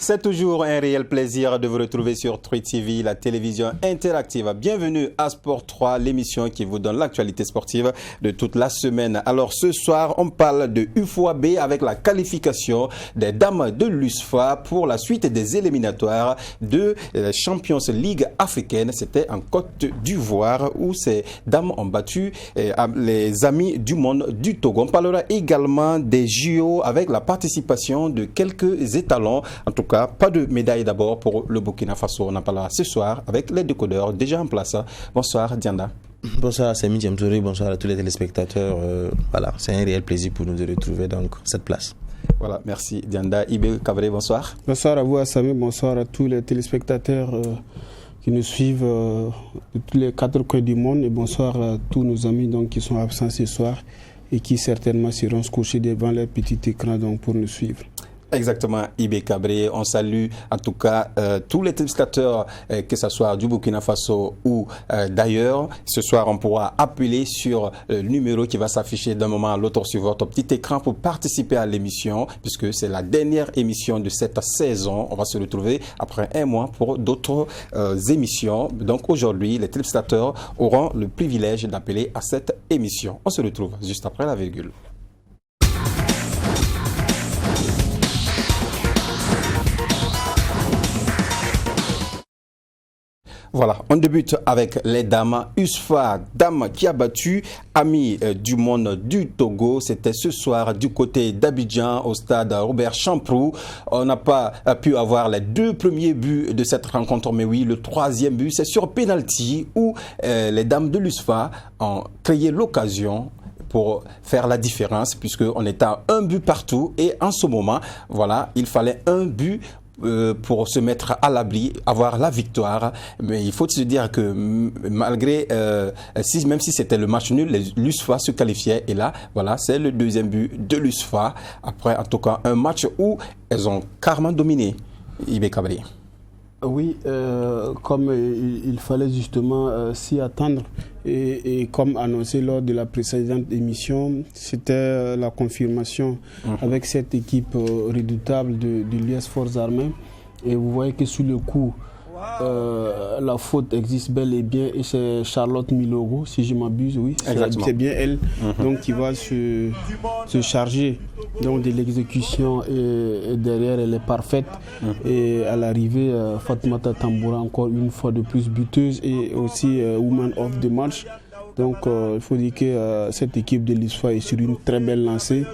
C'est toujours un réel plaisir de vous retrouver sur Truy TV, la télévision interactive. Bienvenue à Sport 3, l'émission qui vous donne l'actualité sportive de toute la semaine. Alors ce soir, on parle de UFOAB avec la qualification des dames de l'USFA pour la suite des éliminatoires de la Champions League africaine. C'était en Côte d'Ivoire où ces dames ont battu les amis du monde du Togo. On parlera également des JO avec la participation de quelques étalons. En tout cas, pas de médaille d'abord pour le Burkina Faso. On en parlera ce soir avec les décodeurs déjà en place. Bonsoir Dianda. Bonsoir Samy Djemtouri, bonsoir à tous les téléspectateurs. Voilà, c'est un réel plaisir pour nous de retrouver donc cette place. Voilà, merci Dianda. Ibé Kabré, bonsoir. Bonsoir à vous Assami, bonsoir à tous les téléspectateurs qui nous suivent de tous les quatre coins du monde et bonsoir à tous nos amis donc, qui sont absents ce soir et qui certainement seront couchés devant leur petit écran donc, pour nous suivre. Exactement, Ibé Kabré. On salue en tout cas tous les téléspectateurs, que ce soit du Burkina Faso ou d'ailleurs. Ce soir, on pourra appeler sur le numéro qui va s'afficher d'un moment à l'autre sur votre petit écran pour participer à l'émission, puisque c'est la dernière émission de cette saison. On va se retrouver après un mois pour d'autres émissions. Donc aujourd'hui, les téléspectateurs auront le privilège d'appeler à cette émission. On se retrouve juste après la virgule. Voilà, on débute avec les dames. USFA, dame qui a battu Amis du monde du Togo. C'était ce soir du côté d'Abidjan au stade Robert Champrou. On n'a pas pu avoir les deux premiers buts de cette rencontre, mais oui, le troisième but, c'est sur penalty où les dames de l'USFA ont créé l'occasion pour faire la différence, puisqu'on était à un but partout et en ce moment, voilà, il fallait un but pour se mettre à l'abri, avoir la victoire. Mais il faut se dire que malgré, même si c'était le match nul, l'USFA se qualifiait. Et là, voilà, c'est le deuxième but de l'USFA. Après, en tout cas, un match où elles ont carrément dominé. Ibé Kabré. Oui, comme il fallait justement s'y attendre et comme annoncé lors de la précédente émission, c'était la confirmation avec cette équipe redoutable de l'US Forces Armées. Et vous voyez que sous le coup, la faute existe bel et bien et c'est Charlotte Milogo, si je m'abuse, oui, c'est bien elle donc, qui va se charger donc, de l'exécution et derrière elle est parfaite et à l'arrivée Fatoumata Tamboura encore une fois de plus buteuse et aussi woman of the match. Donc il faut dire que cette équipe de l'USFA est sur une très belle lancée.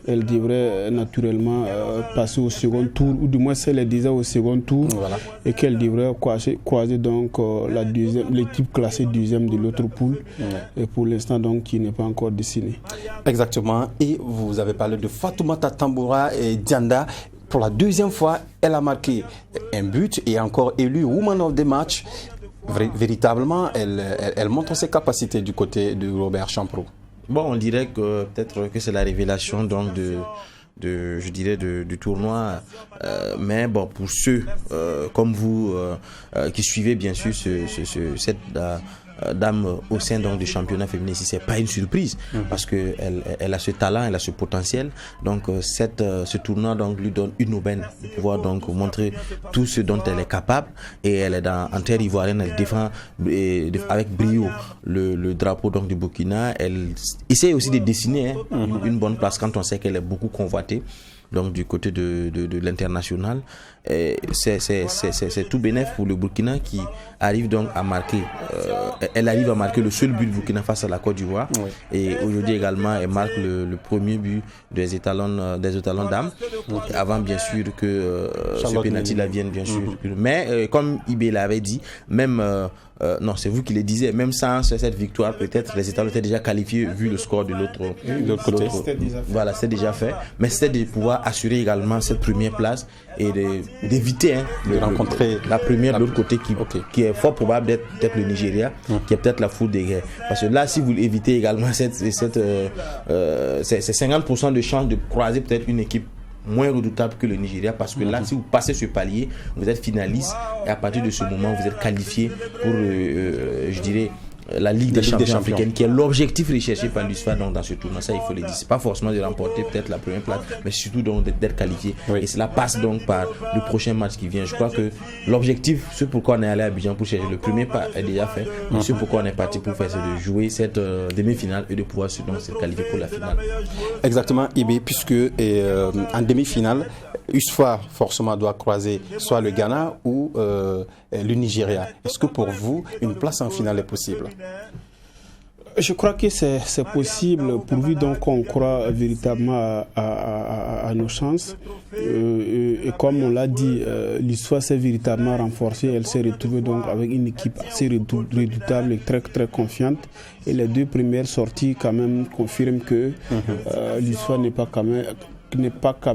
Elle devrait naturellement passer au second tour, ou du moins elle est déjà au second tour, voilà. Et qu'elle devrait croiser donc l'équipe classée deuxième de l'autre poule, et pour l'instant donc qui n'est pas encore dessinée. Exactement, et vous avez parlé de Fatoumata Tamboura et Dianda. Pour la deuxième fois, elle a marqué un but et encore élue Woman of the Match. Véritablement, elle montre ses capacités du côté de Robert Champrou. Bon, on dirait que peut-être que c'est la révélation donc du tournoi, mais bon, pour ceux comme vous qui suivez bien sûr cette dame au sein donc du championnat féminin ici, c'est pas une surprise parce que elle a ce talent, elle a ce potentiel. Donc ce tournoi donc lui donne une aubaine de pouvoir donc montrer tout ce dont elle est capable et elle est en terre ivoirienne, elle défend avec brio le drapeau donc du Burkina. Elle essaie aussi de dessiner une bonne place quand on sait qu'elle est beaucoup convoitée. Donc du côté de l'international, c'est tout bénef pour le Burkina qui arrive donc à marquer. Elle arrive à marquer le seul but du Burkina face à la Côte d'Ivoire. Oui. Et aujourd'hui également, elle marque le premier but des étalons dames. Avant bien sûr que ce penalty la vienne bien sûr. Mais comme Ibé l'avait dit, même non, c'est vous qui le disiez, même sans cette victoire, peut-être les étalons étaient déjà qualifiés vu le score de l'autre côté. Voilà, c'est déjà fait. Mais c'était de pouvoir assurer également cette première place et d'éviter de rencontrer la première de l'autre côté qui est fort probable d'être le Nigeria, qui est peut-être la foule des guerres. Parce que là, si vous évitez également c'est 50% de chance de croiser peut-être une équipe moins redoutable que le Nigeria, parce que là, si vous passez ce palier, vous êtes finaliste et à partir de ce moment, vous êtes qualifié pour, je dirais, la Ligue des Champions africaine, qui est l'objectif recherché par l'USFA donc dans ce tournoi. Ça, il faut le dire. C'est pas forcément de remporter peut-être la première place, mais surtout donc d'être qualifié. Et cela passe donc par le prochain match qui vient. Je crois que l'objectif, ce pourquoi on est allé à Abidjan pour chercher le premier pas est déjà fait. Mais ce pourquoi on est parti pour faire, c'est de jouer cette demi-finale et de pouvoir se qualifier pour la finale. Exactement, Ibé, puisque en demi-finale, USFA forcément doit croiser soit le Ghana ou le Nigeria. Est-ce que pour vous, une place en finale est possible? Je crois que c'est possible, pourvu donc qu'on croit véritablement à nos chances. Et comme on l'a dit, l'USFA s'est véritablement renforcée. Elle s'est retrouvée donc avec une équipe assez redoutable et très très confiante. Et les 2 premières sorties quand même confirment que l'USFA n'est pas quand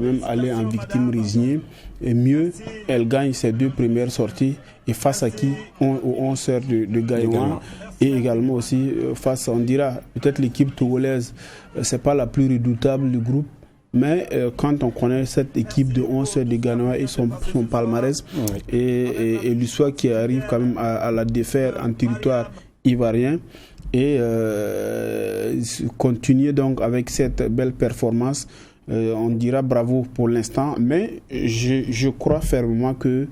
même allée en victime résignée. Et mieux, elle gagne ses 2 premières sorties. Et face à qui? Aux 11 heures de Gaïwan. Et également aussi face, on dira, peut-être l'équipe togolaise, c'est pas la plus redoutable du groupe. Mais quand on connaît cette équipe de 11 heures de Ghana et son palmarès, et l'USFA qui arrive quand même à la défaire en territoire ivoirien, et continuer donc avec cette belle performance, on dira bravo pour l'instant, mais je crois fermement que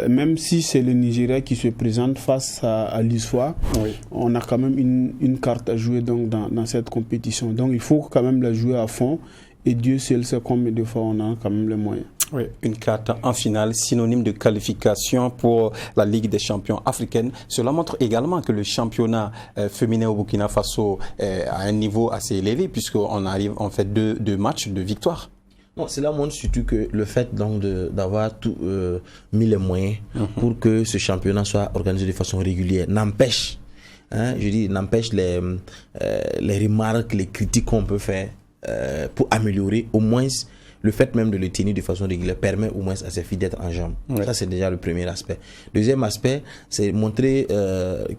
même si c'est le Nigeria qui se présente face à l'USFA, on a quand même une carte à jouer donc dans cette compétition. Donc il faut quand même la jouer à fond, et Dieu seul sait combien de fois on a quand même les moyens. Oui, une carte en finale, synonyme de qualification pour la Ligue des champions africaine. Cela montre également que le championnat féminin au Burkina Faso est à un niveau assez élevé, puisqu'on fait deux matchs de victoire. Non, cela montre surtout que le fait donc d'avoir tout mis les moyens pour que ce championnat soit organisé de façon régulière n'empêche, n'empêche les remarques, les critiques qu'on peut faire pour améliorer au moins. Le fait même de le tenir de façon régulière permet au moins à ses filles d'être en jambes. Ça, c'est déjà le premier aspect. Deuxième aspect, c'est montrer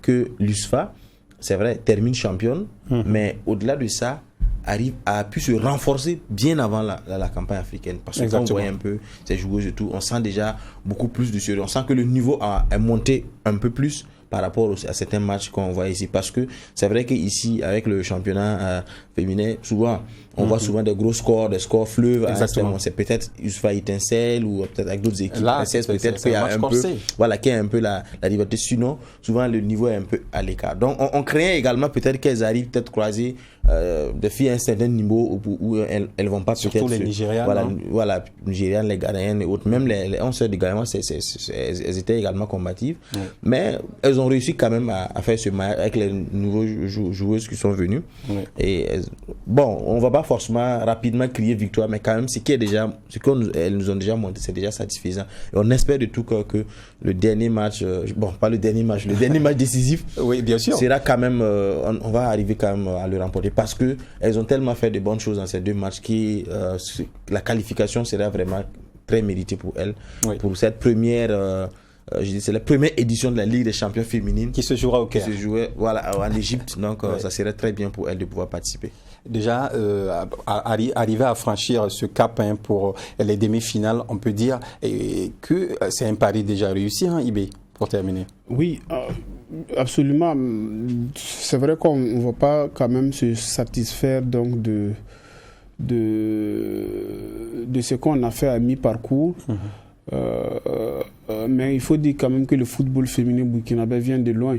que l'USFA, c'est vrai, termine championne, mais au-delà de ça, a pu se renforcer bien avant la campagne africaine. Parce que quand on voit un peu ces joueuses et tout, on sent déjà beaucoup plus de sérieux. On sent que le niveau est monté un peu plus par rapport à certains matchs qu'on voit ici. Parce que c'est vrai qu'ici, avec le championnat féminin, souvent, on voit souvent des gros scores, des scores fleuves. C'est peut-être USFA Étincelle ou peut-être avec d'autres équipes. Là, peut-être qu'il y a un peu, voilà, qu'il y a un peu la rivalité. Sinon, souvent, le niveau est un peu à l'écart. Donc, on craignait également peut-être qu'elles arrivent peut-être croiser des filles à un certain niveau où elles vont pas surtout les Nigérianes. Voilà, Nigérianes, les Ghanéennes et autres. Même les 11 de Ghana, elles étaient également combatives. Mais elles ont réussi quand même à faire ce match avec les nouveaux joueuses qui sont venues. Et bon, on va pas forcément rapidement crier victoire, mais quand même ce qu'elles nous ont déjà montré, c'est déjà satisfaisant. Et on espère de tout cœur que le dernier match, le dernier match décisif, oui, bien sûr, sera quand même, on va arriver quand même à le remporter, parce que elles ont tellement fait de bonnes choses dans ces 2 matchs que la qualification sera vraiment très méritée pour elles, pour cette première. C'est la première édition de la Ligue des champions féminines qui se jouera au Caire. Qui se jouait en Égypte, donc ça serait très bien pour elle de pouvoir participer. Déjà, arriver à franchir ce cap pour les demi-finales, on peut dire que c'est un pari déjà réussi, Ibé, pour terminer. Oui, absolument. C'est vrai qu'on ne va pas quand même se satisfaire donc de ce qu'on a fait à mi-parcours. Mais il faut dire quand même que le football féminin burkinabé vient de loin.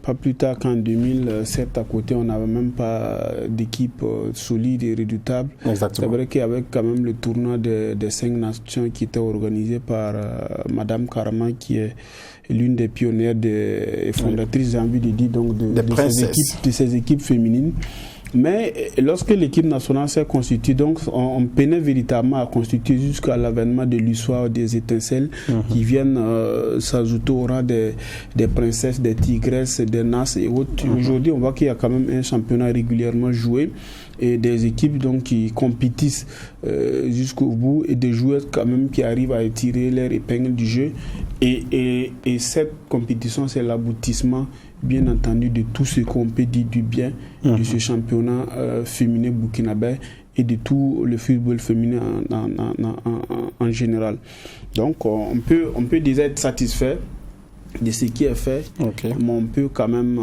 Pas plus tard qu'en 2007, à côté, on n'avait même pas d'équipe solide et redoutable. C'est vrai qu'avec quand même le tournoi des 5 nations qui était organisé par Madame Karama, qui est l'une des pionnières et fondatrices, j'ai envie de dire, donc de ces équipes féminines. Mais lorsque l'équipe nationale s'est constituée, donc on peinait véritablement à constituer jusqu'à l'avènement de l'USFA, des étincelles qui viennent s'ajouter au rang des princesses, des tigresses, des NAS et autres. Aujourd'hui, on voit qu'il y a quand même un championnat régulièrement joué et des équipes donc qui compétissent jusqu'au bout et des joueurs quand même qui arrivent à tirer leur épingle du jeu. Et cette compétition, c'est l'aboutissement, bien entendu, de tout ce qu'on peut dire du bien de ce championnat féminin burkinabé et de tout le football féminin en général. Donc on peut déjà être satisfait. de ce qui est fait, mais on peut quand même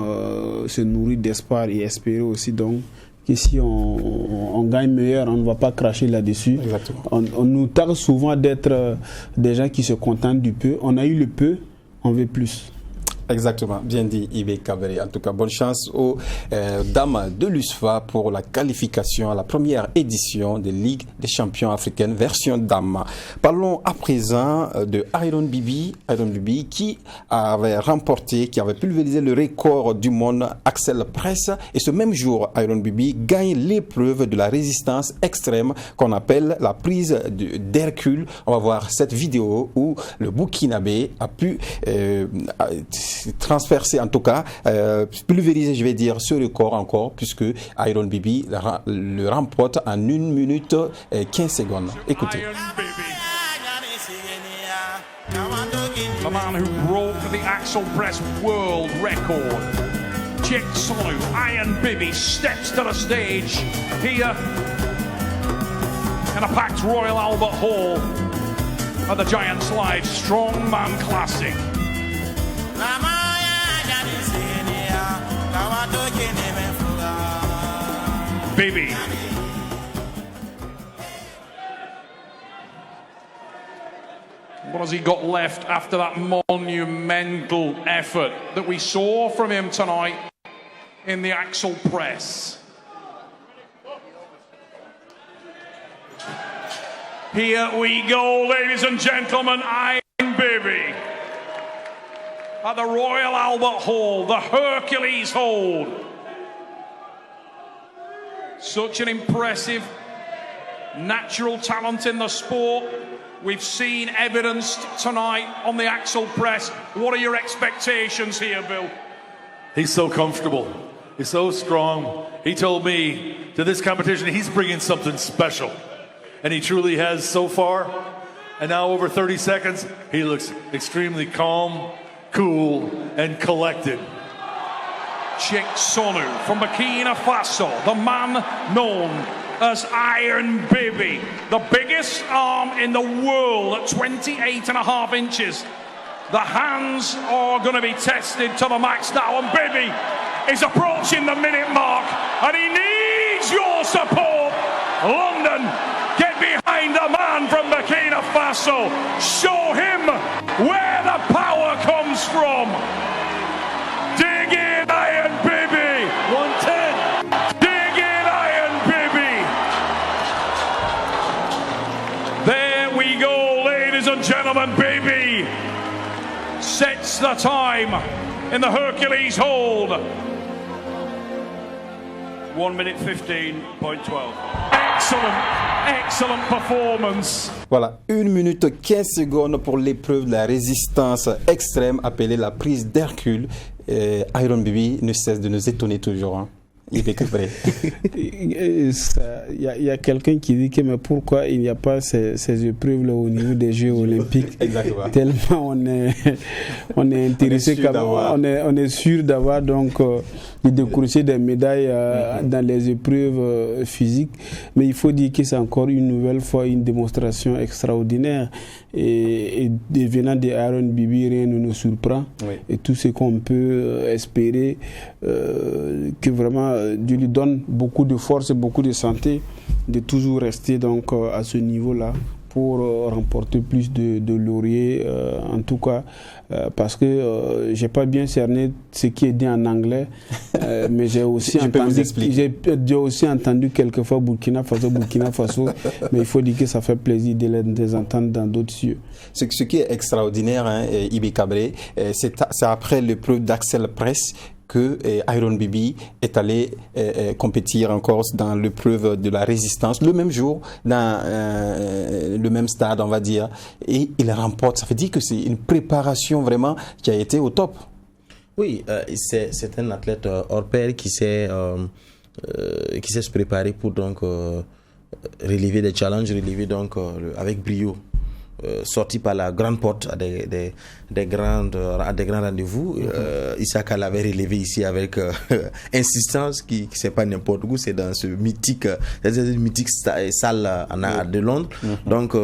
se nourrir d'espoir et espérer aussi donc que si on gagne meilleur, on ne va pas cracher là-dessus. On nous tarde souvent d'être des gens qui se contentent du peu. On a eu le peu, on veut plus. Exactement, bien dit Ibé Kabré. En tout cas, bonne chance aux dames de l'USFA pour la qualification à la première édition de Ligue des champions africaine version dames. Parlons à présent de Iron Bibi qui avait remporté, qui avait pulvérisé le record du monde Axel Press. Et ce même jour, Iron Bibi gagne l'épreuve de la résistance extrême qu'on appelle la prise d'Hercule. On va voir cette vidéo où le Burkinabé a pu transpercer, en tout cas, pulvériser, je vais dire, ce record encore, puisque Iron Bibi le remporte en 1 minute et 15 secondes. Écoutez. The man who broke the Axel Press world record. Cheick Sonu, Iron Bibi, steps to the stage here in a packed Royal Albert Hall at the Giants Live Strongman Classic. Bibi. What has he got left after that monumental effort that we saw from him tonight in the Axel Press? Here we go, ladies and gentlemen, Iron Bibi at the Royal Albert Hall, the Hercules hold. Such an impressive natural talent in the sport. We've seen evidenced tonight on the Axel Press. What are your expectations here, Bill? He's so comfortable. He's so strong. He told me to this competition he's bringing something special. And he truly has so far. And now over 30 seconds, he looks extremely calm, cool, and collected. Cheick Sonu from Burkina Faso, the man known as Iron Bibi, the biggest arm in the world at 28.5 inches. The hands are going to be tested to the max now, and Bibi is approaching the minute mark, and he needs your support. London, get behind the man from Burkina Faso. Show him where the power comes from. Dig in, Iron Bibi. 110. Dig in, Iron Bibi. There we go, ladies and gentlemen. Bibi sets the time in the Hercules hold. 1 minute 15.12. Excellent performance. Voilà, 1 minute 15 secondes pour l'épreuve de la résistance extrême appelée la prise d'Hercule. Iron Bibi ne cesse de nous étonner toujours. Hein. Il est vrai. Il y a quelqu'un qui dit que mais pourquoi il n'y a pas ces épreuves-là au niveau des Jeux Olympiques. Exactement. Tellement on est intéressé, on est sûr d'avoir donc de décrocher des médailles dans les épreuves physiques. Mais il faut dire que c'est encore une nouvelle fois une démonstration extraordinaire. Et venant de Iron Bibi, rien ne nous surprend. Oui. Et tout ce qu'on peut espérer, que vraiment Dieu lui donne beaucoup de force et beaucoup de santé, de toujours rester donc à ce niveau-là pour remporter plus de lauriers, en tout cas, parce que j'ai pas bien cerné ce qui est dit en anglais, mais j'ai aussi entendu quelquefois Burkina Faso, mais il faut dire que ça fait plaisir de les entendre dans d'autres cieux. Ce qui est extraordinaire, hein, Ibé Kabré, c'est après l'épreuve d'Axel Press que Iron Bibi est allé compétir encore dans l'épreuve de la résistance le même jour, dans le même stade, on va dire, et il remporte. Ça veut dire que c'est une préparation vraiment qui a été au top. Oui, c'est un athlète hors pair qui sait se préparer pour donc relever des challenges, relever donc avec brio sorti par la grande porte à des grands rendez-vous. Issaka l'avait relevé ici avec insistance, qui c'est pas n'importe où, c'est dans ce mythique salle de Londres. Donc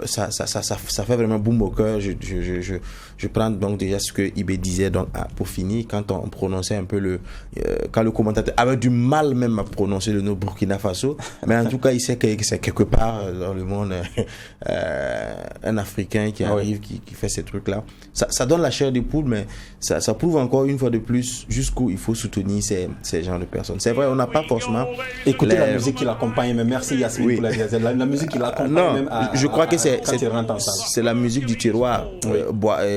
ça fait vraiment boum au cœur. Je prends donc déjà ce que Ibé disait, donc pour finir, quand on prononçait un peu quand le commentateur avait du mal même à prononcer le nom Burkina Faso, mais en tout cas il sait que c'est quelque part dans le monde un Africain qui arrive, qui fait ces trucs là. Ça donne la chair de poule, mais ça prouve encore une fois de plus jusqu'où il faut soutenir ces genres de personnes. C'est vrai, on n'a pas forcément écoutez la musique qui l'accompagne, mais merci Yasmine pour la musique qui l'accompagne. Non, je crois que c'est la musique du terroir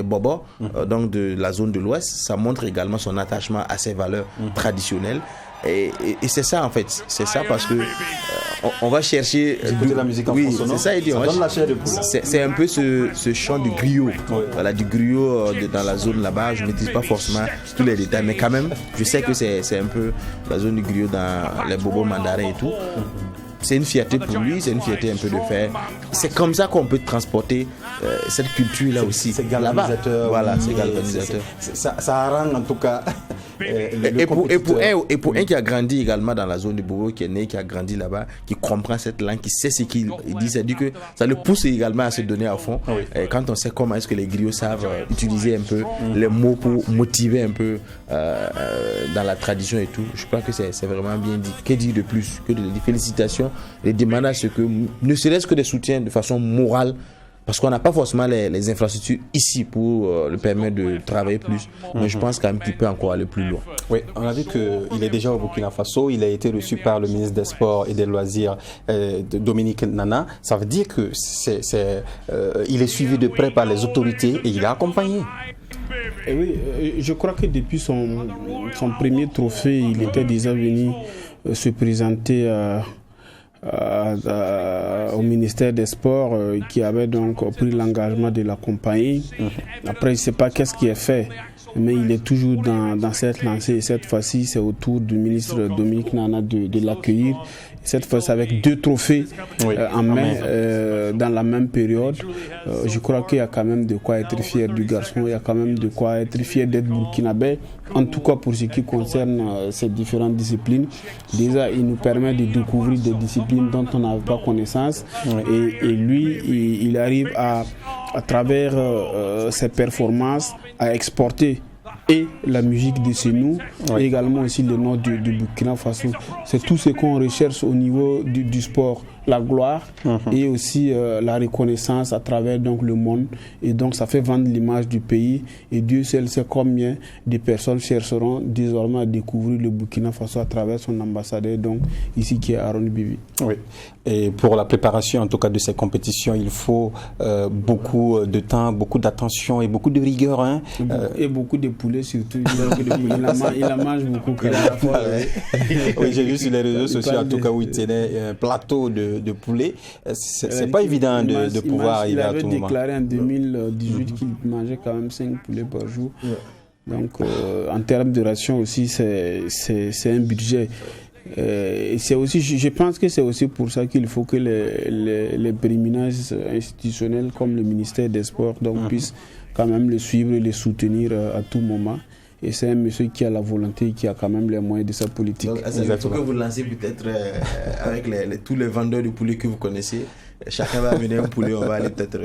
Bobo, donc de la zone de l'Ouest. Ça montre également son attachement à ses valeurs traditionnelles. Et c'est ça en fait, c'est ça parce que on va chercher la musique en français, c'est ça, donne la chair de poule. C'est un peu ce chant du griot, voilà, du griot dans la zone là-bas. Je ne maîtrise pas forcément tous les détails, mais quand même je sais que c'est un peu la zone du griot dans les bobos mandarins et tout. C'est une fierté pour lui, c'est une fierté un peu de faire. C'est comme ça qu'on peut transporter cette culture-là aussi. C'est galvanisateur. Voilà, c'est galvanisateur. Ça rend en tout cas. Et pour un qui a grandi également dans la zone de Bobo, qui est né, qui a grandi là-bas, qui comprend cette langue, qui sait ce qu'il dit, ça dit que ça le pousse également à se donner à fond. Et quand on sait comment est-ce que les griots savent utiliser un peu les mots pour motiver un peu dans la tradition et tout, je crois que c'est vraiment bien dit. Que dire de plus que des félicitations, les demandes à ce que, ne serait-ce que des soutiens de façon morale, parce qu'on n'a pas forcément les infrastructures ici pour le permettre de travailler plus. Mais je pense quand même qu'il peut encore aller plus loin. Oui, on a vu qu'il est déjà au Burkina Faso. Il a été reçu par le ministre des Sports et des Loisirs, Dominique Nana. Ça veut dire que il est suivi de près par les autorités et il est accompagné. Et oui, je crois que depuis son premier trophée, il était déjà venu se présenter au ministère des Sports qui avait donc pris l'engagement de l'accompagner. Après, je ne sais pas qu'est-ce qui est fait, mais il est toujours dans cette lancée. Et cette fois-ci, c'est au tour du ministre Dominique Nana de l'accueillir. Cette fois-ci avec 2 trophées en main dans la même période. Je crois qu'il y a quand même de quoi être fier du garçon. Il y a quand même de quoi être fier d'être burkinabé. En tout cas pour ce qui concerne ces différentes disciplines. Déjà, il nous permet de découvrir des disciplines dont on n'avait pas connaissance. Et lui, il arrive à travers ses performances à exporter et la musique de chez nous, et également aussi le nom du Burkina Faso. C'est tout ce qu'on recherche au niveau du sport, la gloire et aussi la reconnaissance à travers donc le monde. Et donc ça fait vendre l'image du pays. Et Dieu seul sait combien de personnes chercheront désormais à découvrir le Burkina Faso à travers son ambassadeur, donc ici qui est Aaron Bibi. Oui. Et pour la préparation en tout cas de ces compétitions, il faut beaucoup de temps, beaucoup d'attention et beaucoup de rigueur. Hein. Et beaucoup de poulets surtout. Il en mange beaucoup. Oui, j'ai vu sur les réseaux sociaux en tout cas où il tenait un plateau de poulet. C'est pas évident de pouvoir arriver à tout moment. Il avait déclaré en 2018 qu'il mangeait quand même 5 poulets par jour. Donc en termes de ration aussi, c'est un budget. C'est aussi, je pense que c'est aussi pour ça qu'il faut que les prééminences institutionnelles comme le ministère des Sports puissent quand même le suivre et le soutenir à tout moment. Et c'est un monsieur qui a la volonté et qui a quand même les moyens de sa politique. Donc, il faut que vous lancez peut-être avec tous les vendeurs de poulets que vous connaissez. Chacun va amener un poulet, on va aller peut-être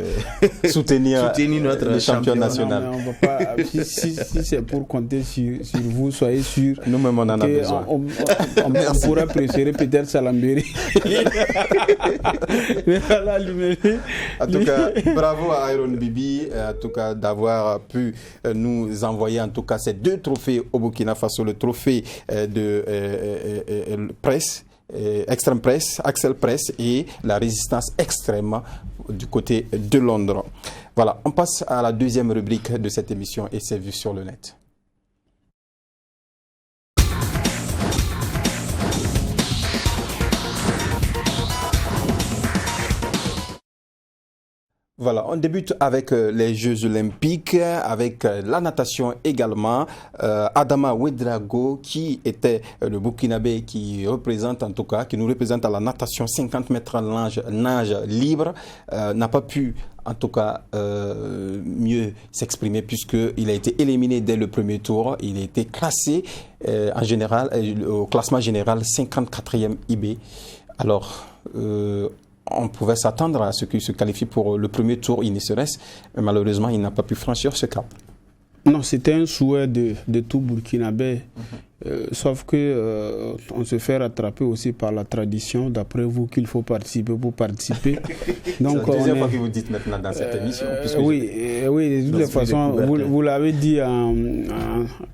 soutenir notre champion national. Non, on va pas, si c'est pour compter sur vous, soyez sûr. Nous-mêmes, on en a besoin. On pourrait préférer peut-être Salambéry. Mais voilà, en tout cas, bravo à Aaron Bibi, en tout cas, d'avoir pu nous envoyer en tout cas ces 2 trophées au Burkina Faso, le trophée de presse. Extrême Presse, Axel Presse et la résistance extrême du côté de Londres. Voilà, on passe à la deuxième rubrique de cette émission et c'est vu sur le net. Voilà, on débute avec les Jeux Olympiques, avec la natation également. Adama Ouedraogo, qui était le Burkinabé qui représente en tout cas, qui nous représente à la natation 50 mètres nage libre, n'a pas pu en tout cas mieux s'exprimer puisqu'il a été éliminé dès le premier tour. Il a été classé en général, au classement général 54e IB. Alors, on pouvait s'attendre à ce qu'il se qualifie pour le premier tour, il ne serait-ce, mais malheureusement, il n'a pas pu franchir ce cap. Non, c'était un souhait de tout Burkinabé, sauf que on se fait rattraper aussi par la tradition, d'après vous, qu'il faut participer pour participer. Donc, c'est la deuxième fois que vous dites maintenant dans cette émission. Oui, de toutes les façons, vous l'avez dit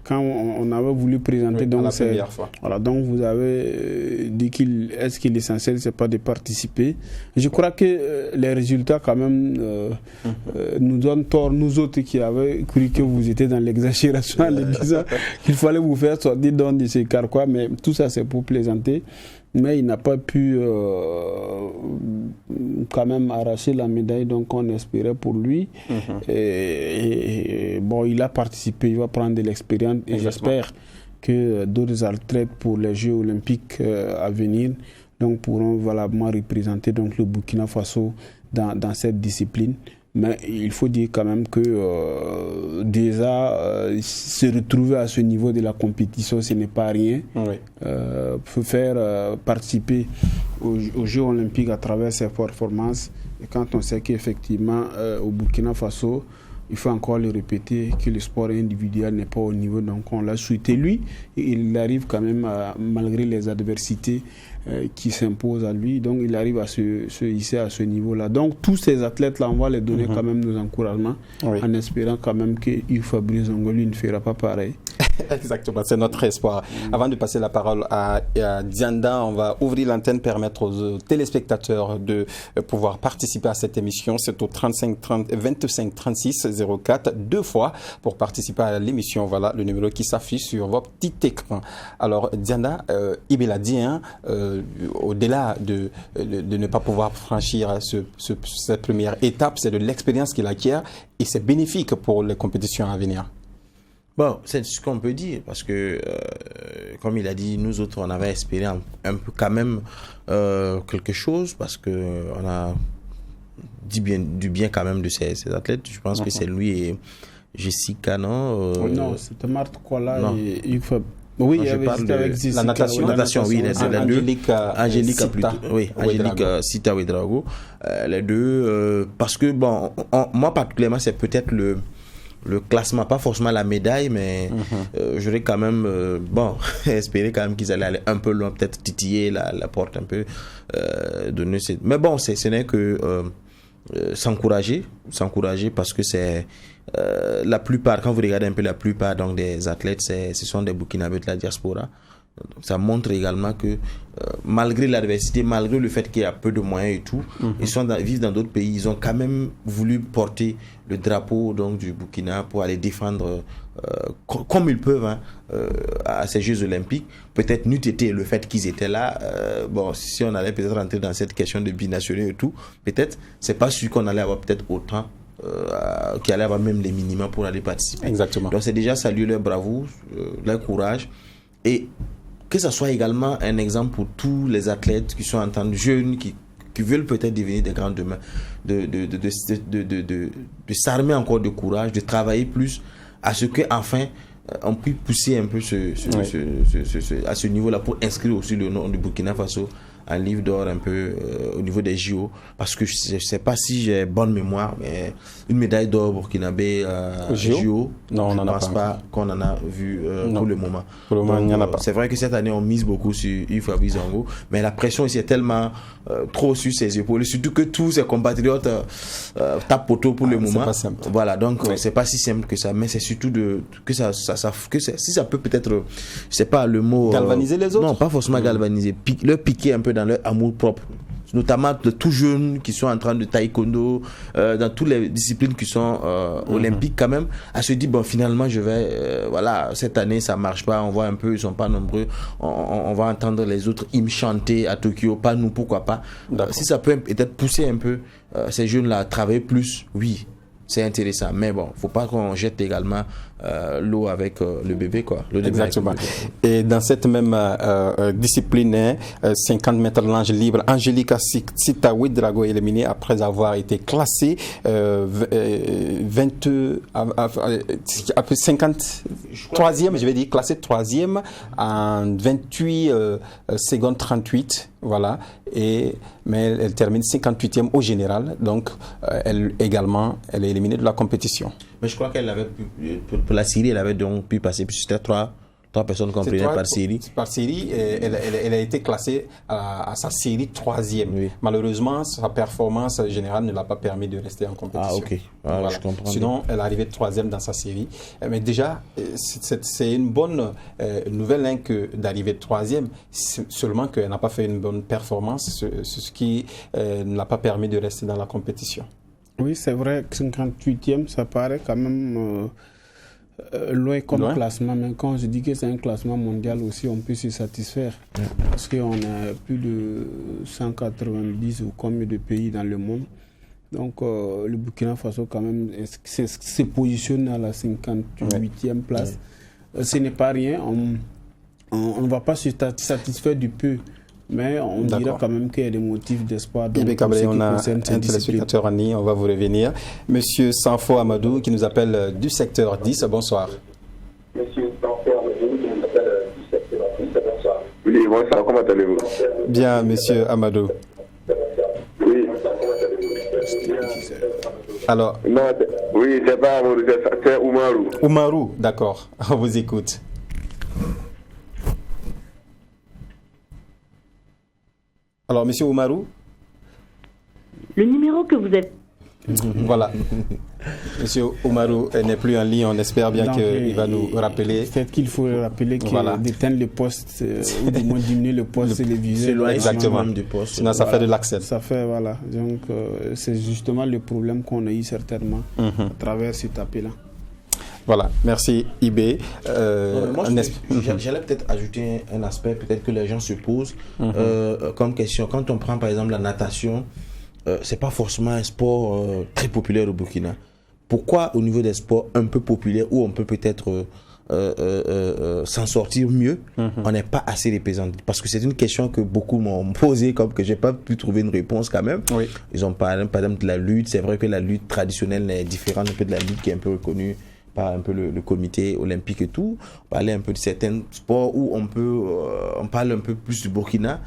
quand on avait voulu présenter. Donc la première fois. Voilà, donc vous avez dit que l'essentiel, c'est pas de participer. Je crois que les résultats, quand même, nous donnent tort, nous autres qui avaient cru que vous étiez dans l'exagération en disant qu'il fallait vous faire sortir de ces carquois, mais tout ça c'est pour plaisanter. Mais il n'a pas pu quand même arracher la médaille, donc on espérait pour lui. Et bon, il a participé, il va prendre de l'expérience et j'espère que d'autres athlètes pour les Jeux Olympiques à venir donc pourront valablement représenter donc le Burkina Faso dans cette discipline. Mais il faut dire quand même que déjà se retrouver à ce niveau de la compétition, ce n'est pas rien. Faire participer aux Jeux Olympiques à travers ses performances, et quand on sait qu'effectivement au Burkina Faso, il faut encore le répéter, que le sport individuel n'est pas au niveau, donc on l'a souhaité lui, et il arrive quand même, malgré les adversités qui s'imposent à lui, donc il arrive à se hisser à ce niveau-là. Donc tous ces athlètes-là, on va les donner quand même nos encouragements, en espérant quand même que Hugues Fabrice Zongo, lui, ne fera pas pareil. Exactement, c'est notre espoir. Avant de passer la parole à Dianda, on va ouvrir l'antenne, permettre aux téléspectateurs de pouvoir participer à cette émission. C'est au 25 36 04 deux fois pour participer à l'émission. Voilà le numéro qui s'affiche sur votre petit écran. Alors Dianda, Ibe l'a dit, au-delà de ne pas pouvoir franchir cette première étape, c'est de l'expérience qu'il acquiert et c'est bénéfique pour les compétitions à venir. Bon, c'est ce qu'on peut dire, parce que, comme il a dit, nous autres, on avait espéré un peu quand même quelque chose, parce qu'on a dit du bien quand même de ces athlètes. Je pense que c'est lui et Jessica, non non, c'était Marthe Kola et Hugues Fabrice. Oui, je parle de la natation, oui, les deux. Angélique plutôt. Oui, Angélique Sita Ouedraogo. Les deux, parce que, bon, moi particulièrement, c'est peut-être le classement, pas forcément la médaille, mais j'aurais quand même espéré quand même qu'ils allaient aller un peu loin, peut-être titiller la porte un peu, donner mais bon, ce n'est que s'encourager parce que c'est la plupart, quand vous regardez un peu la plupart donc des athlètes, ce sont des Burkinabés de la diaspora. Donc, ça montre également que malgré l'adversité, malgré le fait qu'il y a peu de moyens et tout, ils vivent dans d'autres pays, ils ont quand même voulu porter le drapeau donc du Burkina pour aller défendre comme ils peuvent à ces Jeux Olympiques. Peut-être n'eût été le fait qu'ils étaient là, si on allait peut-être rentrer dans cette question de binationaux et tout, peut-être c'est pas sûr qu'on allait avoir peut-être autant qui allait avoir même les minima pour aller participer. Exactement. Donc c'est déjà saluer leur bravoure, leur courage, et que ça soit également un exemple pour tous les athlètes qui sont en tant que jeunes, qui veulent peut-être devenir des grands demain, de s'armer encore de courage, de travailler plus à ce qu'enfin on puisse pousser un peu à ce niveau-là pour inscrire aussi le nom du Burkina Faso un livre d'or un peu au niveau des JO, parce que je ne sais pas si j'ai bonne mémoire, mais une médaille d'or burkinabé JO, non, je ne pense pas qu'on en a vu pour le moment. Pour le moment, il n'y en a pas. C'est vrai que cette année, on mise beaucoup sur Hugues Fabrice Zongo, mais la pression ici est tellement trop sur ses épaules, surtout que tous ses compatriotes tapent poteau pour le moment. Pas simple. Voilà, donc c'est pas si simple que ça, mais c'est surtout que si ça peut peut-être, c'est pas le mot... galvaniser les autres? Non, pas forcément galvaniser, leur piquer un peu dans leur amour propre. notamment de tout jeunes qui sont en train de taekwondo, dans toutes les disciplines qui sont olympiques quand même, à se dire, bon, finalement, je vais, voilà, cette année, ça marche pas, on voit un peu, ils sont pas nombreux, on va entendre les autres hymnes chanter à Tokyo, pas nous, pourquoi pas. Si ça peut peut-être pousser un peu ces jeunes-là à travailler plus, oui, c'est intéressant. Mais bon, faut pas qu'on jette également l'eau avec le bébé, quoi. Exactement. Et dans cette même discipline, 50 mètres linge libre, Angelica Sita Ouedraogo est éliminée après avoir été classée 53e, je vais dire, classée 3e en 28 secondes 38. Voilà. Mais elle termine 58e au général. Donc, elle également, elle est éliminée de la compétition. Mais je crois qu'elle avait pu, pour la série, elle avait donc pu passer, puisque c'était trois personnes comprises par série. Par série, elle a été classée à sa série 3e. Oui. Malheureusement, sa performance générale ne l'a pas permis de rester en compétition. Ah, ok. Voilà. Je comprends. Sinon, elle arrivait 3e dans sa série. Mais déjà, c'est une bonne nouvelle hein, que d'arriver 3e, seulement qu'elle n'a pas fait une bonne performance, ce qui ne l'a pas permis de rester dans la compétition. Oui, c'est vrai que 58e, ça paraît quand même loin comme classement. Mais quand je dis que c'est un classement mondial aussi, on peut se satisfaire. Parce qu'on a plus de 190 ou combien de pays dans le monde. Donc le Burkina Faso, quand même, se positionne à la 58e place. Ce n'est pas rien. On ne va pas se satisfaire du peu. Mais on dira quand même qu'il y a des motifs d'espoir. Ibé Kabré, on a un téléspectateur en ligne, on va vous revenir. Monsieur Sanfo Amadou qui nous appelle du secteur 10, bonsoir. Monsieur Sanfo Amadou qui nous appelle du secteur 10, bonsoir. Oui, bonsoir, comment allez-vous? Bien, monsieur Amadou. Oui. Alors. Non, oui, c'est pas Amadou, c'est Oumarou. Oumarou, d'accord, on vous écoute. Alors, monsieur Oumarou. Le numéro que vous êtes. Voilà. Monsieur Oumarou n'est plus en ligne. On espère bien qu'il va nous rappeler. Peut-être qu'il faut rappeler d'éteindre le poste ou du moins diminuer le poste téléviseur. Exactement. Du poste. Sinon, ça fait de l'accès. Ça fait, voilà. Donc, c'est justement le problème qu'on a eu certainement à travers cet appel-là. Voilà, merci Ibé. J'allais peut-être ajouter un aspect peut-être que les gens se posent comme question. Quand on prend par exemple la natation, c'est pas forcément un sport très populaire au Burkina. Pourquoi au niveau des sports un peu populaires où on peut peut-être s'en sortir mieux, on n'est pas assez représenté? Parce que c'est une question que beaucoup m'ont posée, comme que j'ai pas pu trouver une réponse quand même. Oui. Ils ont parlé par exemple de la lutte. C'est vrai que la lutte traditionnelle est différente un peu de la lutte qui est un peu reconnue par un peu le comité olympique et tout. On parlait un peu de certains sports où on parle un peu plus du Burkina.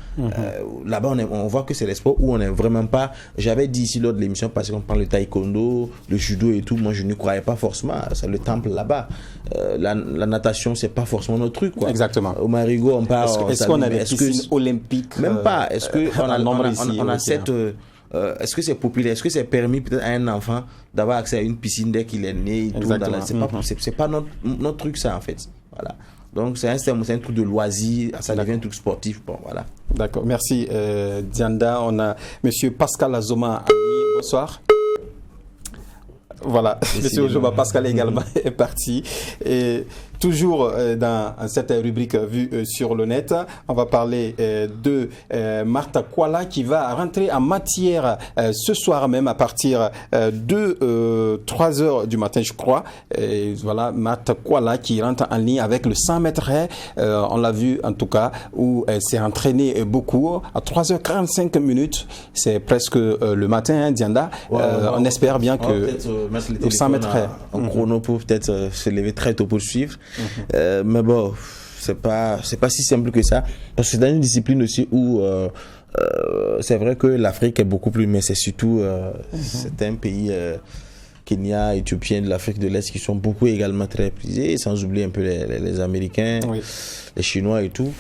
Là-bas, on voit que c'est les sports où on n'est vraiment pas... J'avais dit ici lors de l'émission, parce qu'on parle de taekwondo, le judo et tout, moi je ne croyais pas forcément. C'est le temple là-bas. La natation, c'est pas forcément notre truc, quoi. Exactement. Au Marigot, on parle... Est-ce qu'on a des piscines olympiques? Même pas. Est-ce qu'on a cette... est-ce que c'est populaire? Est-ce que c'est permis peut-être à un enfant d'avoir accès à une piscine dès qu'il est né et tout c'est pas notre truc, ça, en fait. Voilà. Donc c'est un truc de loisir, ça devient un truc sportif. Bon, voilà. D'accord. Merci Dianda. On a monsieur Pascal Azoma. Bonsoir. Voilà, monsieur Ojoma Pascal également est parti. Et toujours dans cette rubrique vue sur le net, on va parler de Martha Kuala qui va rentrer en matière ce soir même à partir de 3h du matin, je crois. Et voilà, Martha Kuala qui rentre en ligne avec le 100 mètres haies. On l'a vu en tout cas, où elle s'est entraînée beaucoup. À 3h45 minutes, c'est presque le matin, hein, Dianda. On espère bien que... le 100 mètres en chrono pour peut-être se lever très tôt pour suivre. Mais bon, c'est pas si simple que ça, parce que c'est dans une discipline aussi où c'est vrai que l'Afrique est beaucoup plus, mais c'est surtout c'est un pays Kenya, Éthiopien, de l'Afrique de l'Est qui sont beaucoup également très prisés, sans oublier un peu les Américains, les Chinois et tout.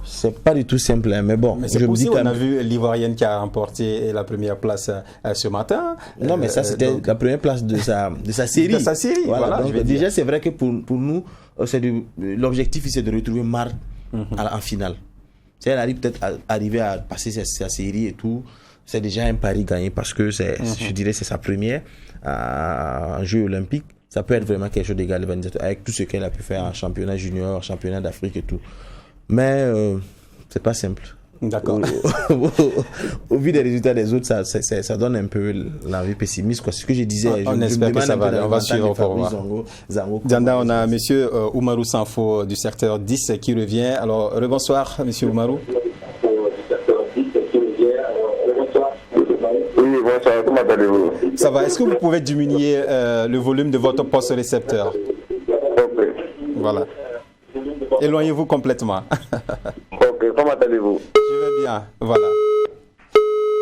C'est pas du tout simple, hein, mais bon. Mais c'est possible, on a vu l'Ivoirienne qui a remporté la première place ce matin. Non, mais ça, c'était la première place de sa série. De sa série, voilà. Donc, déjà, c'est vrai que pour nous, l'objectif, c'est de retrouver Marthe en finale. Si elle arrive peut-être à arriver à passer sa série et tout, c'est déjà un pari gagné parce que je dirais c'est sa première en Jeux olympiques. Ça peut être vraiment quelque chose d'égal avec tout ce qu'elle a pu faire en championnat junior, championnat d'Afrique et tout. Mais c'est pas simple. D'accord. Au vu des résultats des autres, ça donne un peu l'envie pessimiste, quoi. Ce que je disais. On espère que ça va aller. On va suivre pour voir. Dianda, on a monsieur Oumarou Sanfo du secteur 10 qui revient. Alors, rebonsoir, monsieur Oumarou. Oui, bonsoir, comment allez-vous? Ça va. Est-ce que vous pouvez diminuer le volume de votre poste récepteur? Ok. Voilà. Éloignez-vous complètement. Ok, comment allez-vous? Je vais bien, voilà.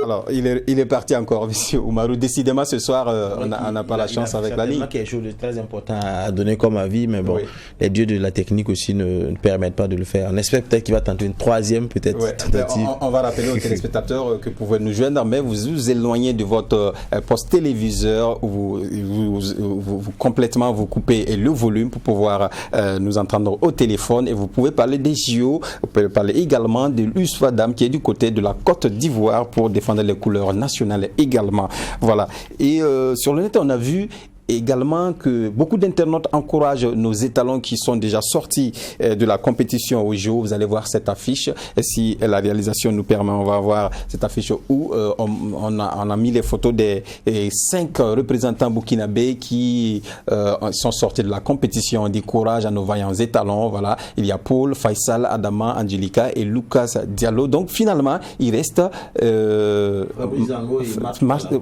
Alors, il est parti encore, monsieur Oumarou. Décidément, ce soir, on n'a pas la chance avec la ligne. Il y a quelque chose de très important à donner comme avis, mais bon, oui. Les dieux de la technique aussi ne permettent pas de le faire. On espère peut-être qu'il va tenter une troisième, peut-être. Ouais. On va rappeler aux téléspectateurs que vous pouvez nous joindre, mais vous vous éloignez de votre poste téléviseur où vous complètement vous coupez le volume pour pouvoir nous entendre au téléphone. Et vous pouvez parler des JO, vous pouvez parler également de l'USFA Dam qui est du côté de la Côte d'Ivoire pour défendre les couleurs nationales également. Voilà. Et sur le net, on a vu également que beaucoup d'internautes encouragent nos étalons qui sont déjà sortis de la compétition au JO. Vous allez voir cette affiche. Et si la réalisation nous permet, on va voir cette affiche où on a mis les photos des 5 représentants burkinabés qui sont sortis de la compétition. On dit courage à nos vaillants étalons. Voilà. Il y a Paul, Faisal, Adama, Angelica et Lucas Diallo. Donc finalement, il reste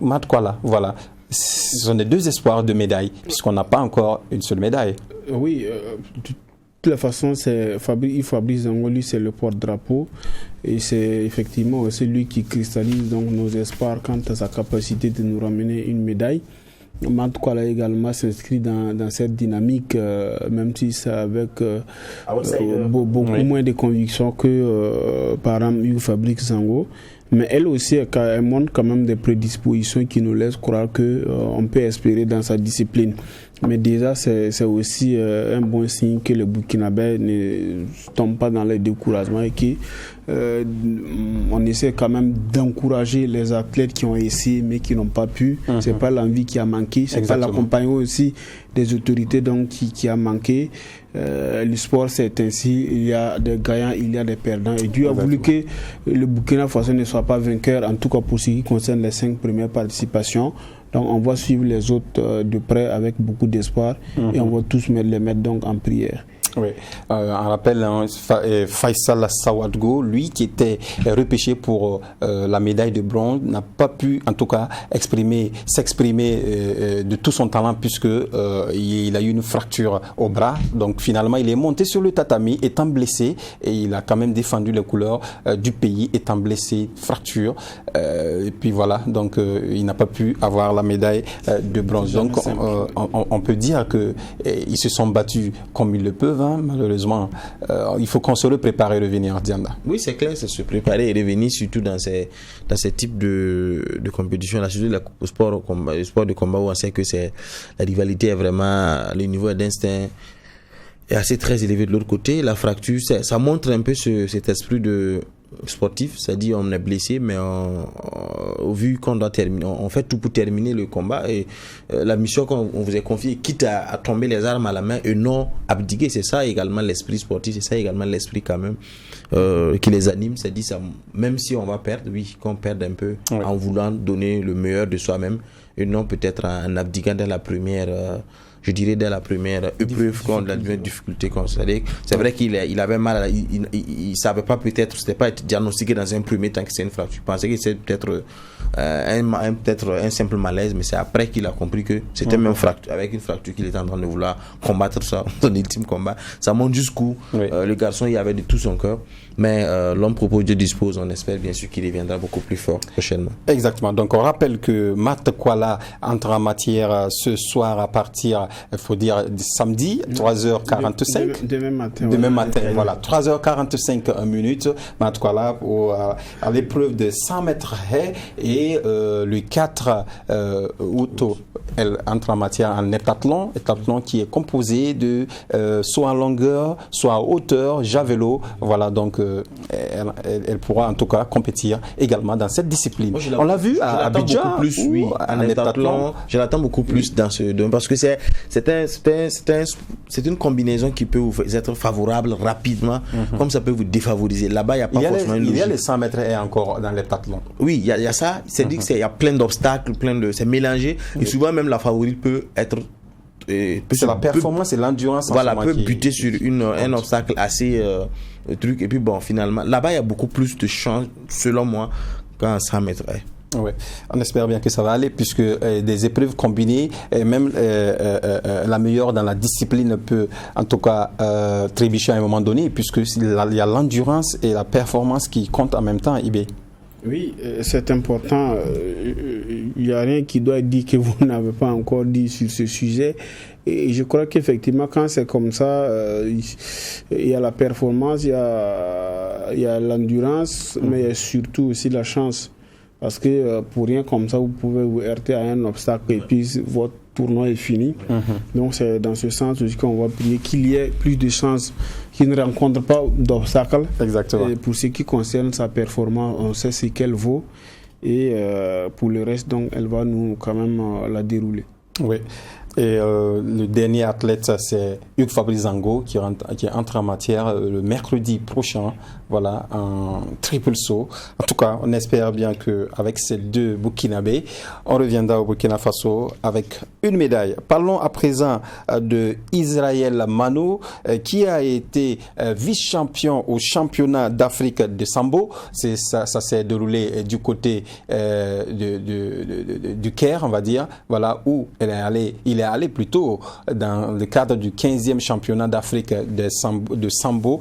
Mat Kuala. Voilà. Ce sont les 2 espoirs de médaille, puisqu'on n'a pas encore une seule médaille. Oui, de toute façon, Fabrice Zango, lui, c'est le porte-drapeau. Et c'est effectivement aussi lui qui cristallise donc nos espoirs quant à sa capacité de nous ramener une médaille. Mat Kuala également s'inscrit dans cette dynamique, même si c'est avec beaucoup moins de conviction que par exemple Fabrice Zango. Mais elle aussi, elle montre quand même des prédispositions qui nous laissent croire qu'on peut espérer dans sa discipline. Mais déjà, c'est aussi un bon signe que le Burkinabé ne tombe pas dans le découragement et qu'on essaie quand même d'encourager les athlètes qui ont essayé mais qui n'ont pas pu. C'est pas l'envie qui a manqué, c'est pas l'accompagnement aussi des autorités donc qui a manqué. Le sport, c'est ainsi, il y a des gagnants, il y a des perdants. Et Dieu a voulu que le Burkina Faso ne soit pas vainqueur, en tout cas pour ce qui concerne les 5 premières participations. Donc on va suivre les autres de près avec beaucoup d'espoir et on va tous les mettre donc en prière. Oui, on rappelle Faisal Sawadgo, lui qui était repêché pour la médaille de bronze, n'a pas pu en tout cas s'exprimer de tout son talent puisque il a eu une fracture au bras. Donc finalement il est monté sur le tatami étant blessé et il a quand même défendu les couleurs du pays étant blessé, fracture. Et puis voilà, donc il n'a pas pu avoir la médaille de bronze. Donc on peut dire que ils se sont battus comme ils le peuvent. Malheureusement, il faut qu'on se prépare et revenir, Dianda. Oui, c'est clair, c'est se préparer et revenir surtout dans ces types de compétitions, là, surtout le sport de combat où on sait que la rivalité est vraiment, le niveau d'instinct est assez très élevé de l'autre côté. La fracture, ça montre un peu cet esprit de sportif, c'est-à-dire on est blessé mais au vu qu'on doit terminer, on fait tout pour terminer le combat et la mission qu'on vous a confiée, quitte à tomber les armes à la main et non abdiquer, c'est ça également l'esprit sportif, c'est ça également l'esprit quand même qui les anime, c'est-à-dire ça, même si on va perdre, oui, qu'on perde un peu en voulant donner le meilleur de soi-même et non peut-être en abdiquant dès la première je dirais dès la première épreuve qu'on a de difficulté constatée. C'est vrai qu'il avait mal, il savait pas peut-être, c'était pas diagnostiqué dans un premier temps que c'est une fracture. Il pensait que c'est peut-être un simple malaise, mais c'est après qu'il a compris que c'était même avec une fracture qu'il était en train de vouloir combattre son ultime combat. Ça montre jusqu'où le garçon il avait de tout son cœur, mais l'homme propose, Dieu dispose. On espère bien sûr qu'il reviendra beaucoup plus fort prochainement. Exactement. Donc on rappelle que Mat Kuala entre en matière ce soir à partir, il faut dire samedi 3h45. Demain matin, voilà, 3h45 minutes. Mat Kuala à l'épreuve de 100 mètres haies et le 4 août elle entre en matière en heptathlon qui est composé de soit en longueur, soit en hauteur, javelot. Voilà, donc elle pourra en tout cas compétir également dans cette discipline. Moi, on l'a vu à Abidjan, plus, oui, en heptathlon. Je l'attends beaucoup plus dans ce domaine parce que c'est une combinaison qui peut vous être favorable rapidement, comme ça peut vous défavoriser. Là-bas, il n'y a pas forcément une logique. Il y a les 100 mètres et encore dans l'heptathlon. Oui, il y a ça. C'est dit qu'il y a plein d'obstacles, c'est mélangé. Et souvent, même la favorite peut être. C'est la performance et l'endurance. Voilà, peut buter sur un obstacle assez truc. Et puis bon, finalement, là-bas, il y a beaucoup plus de chance, selon moi, qu'en 100 mètres. Oui, on espère bien que ça va aller puisque des épreuves combinées, et même la meilleure dans la discipline peut en tout cas trébucher à un moment donné puisque il y a l'endurance et la performance qui comptent en même temps, IB. Oui, c'est important. Il n'y a rien qui doit être dit que vous n'avez pas encore dit sur ce sujet. Et je crois qu'effectivement, quand c'est comme ça, il y a la performance, il y a l'endurance, mais il y a surtout aussi la chance. Parce que pour rien comme ça, vous pouvez vous heurter à un obstacle et puis votre tournoi est fini. Donc c'est dans ce sens aussi qu'on va prier qu'il y ait plus de chances qu'il ne rencontre pas d'obstacles. Exactement. Et pour ce qui concerne sa performance, on sait ce qu'elle vaut. Et pour le reste, donc, elle va nous quand même la dérouler. Oui. Et le dernier athlète, c'est Hugues Fabrice Zango qui entre en matière le mercredi prochain, voilà, en triple saut. En tout cas, on espère bien qu'avec ces deux Burkinabés, on reviendra au Burkina Faso avec une médaille. Parlons à présent de Israël Mano, qui a été vice-champion au championnat d'Afrique de Sambo. Ça s'est déroulé du côté du Caire, on va dire, voilà, où il est allé plutôt dans le cadre du 15e championnat d'Afrique de Sambo,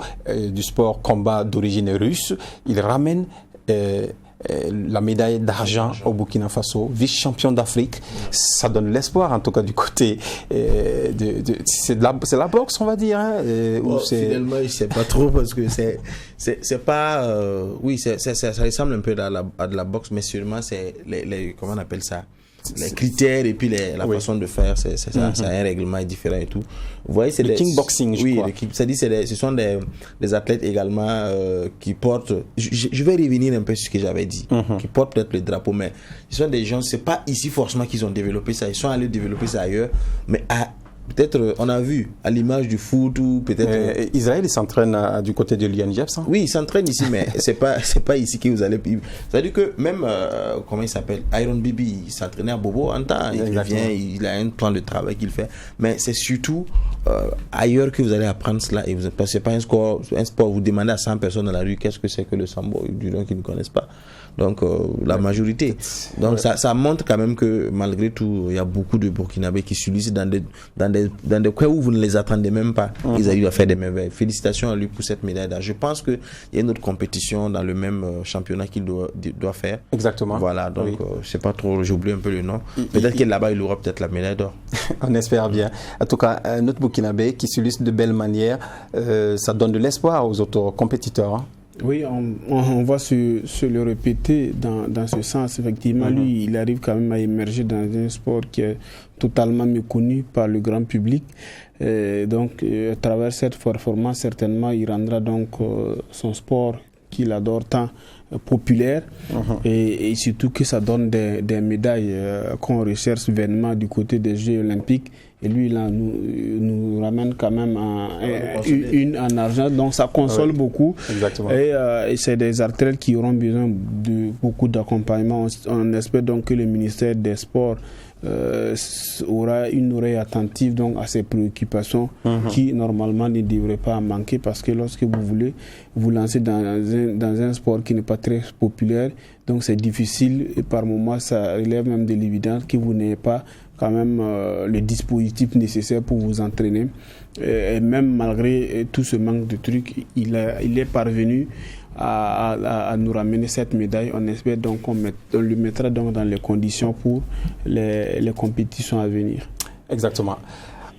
du sport combat d'origine russe. Il ramène la médaille d'argent au Burkina Faso, vice-champion d'Afrique. Ça donne l'espoir, en tout cas, du côté c'est la boxe, on va dire. Hein, finalement, je ne sais pas trop parce que c'est pas. Oui, ça ressemble un peu à de la boxe, mais sûrement, c'est comment on appelle ça? Les critères et puis la façon de faire, c'est ça, c'est un règlement différent et tout. Vous voyez, c'est le kickboxing, je crois. Ce sont des athlètes également qui portent. Je vais revenir un peu sur ce que j'avais dit, qui portent peut-être le drapeau, mais ce sont des gens. C'est pas ici forcément qu'ils ont développé ça. Ils sont allés développer ça ailleurs, mais peut-être on a vu à l'image du foot ou peut-être. Israël s'entraîne du côté de l'INGF, ça? Oui, il s'entraîne ici, mais c'est pas ici que vous allez. C'est-à-dire que même comment il s'appelle, Iron Bibi, il s'entraînait à Bobo en temps. Il vient, il a un plan de travail qu'il fait, mais c'est surtout ailleurs que vous allez apprendre cela. Et c'est pas un sport. Vous demandez à 100 personnes dans la rue qu'est-ce que c'est que le sambo, du nom qu'ils ne connaissent pas. Donc la majorité. Donc ça montre quand même que malgré tout, il y a beaucoup de Burkinabés qui s'utilisent dans des coins où vous ne les attendez même pas. Ils arrivent à faire des merveilles. Félicitations à lui pour cette médaille d'argent. Je pense qu'il y a une autre compétition dans le même championnat qu'il doit faire. Exactement. Voilà, donc je sais pas trop, j'ai oublié un peu le nom. Peut-être que là-bas, il aura peut-être la médaille d'or. On espère bien. En tout cas, un autre Burkinabé qui s'illustre de belle manière, ça donne de l'espoir aux autres compétiteurs. Hein. Oui, on va se le répéter dans ce sens. Effectivement, lui, il arrive quand même à émerger dans un sport qui est totalement méconnu par le grand public. Donc, à travers cette performance, certainement, il rendra donc son sport qu'il adore tant populaire et surtout que ça donne des médailles qu'on recherche vainement du côté des Jeux Olympiques. Et lui, là, nous ramène quand même une en argent. Donc, ça console beaucoup. Exactement. Et c'est des athlètes qui auront besoin de beaucoup d'accompagnement. On espère donc que le ministère des Sports aura une oreille attentive donc à ces préoccupations qui, normalement, ne devraient pas manquer. Parce que lorsque vous voulez vous lancer dans un sport qui n'est pas très populaire, donc c'est difficile. Et par moments, ça relève même de l'évidence que vous n'ayez pas quand même le dispositif nécessaire pour vous entraîner. Et même malgré tout ce manque de trucs, il est parvenu à nous ramener cette médaille. On espère donc qu'on lui mettra donc dans les conditions pour les compétitions à venir. Exactement.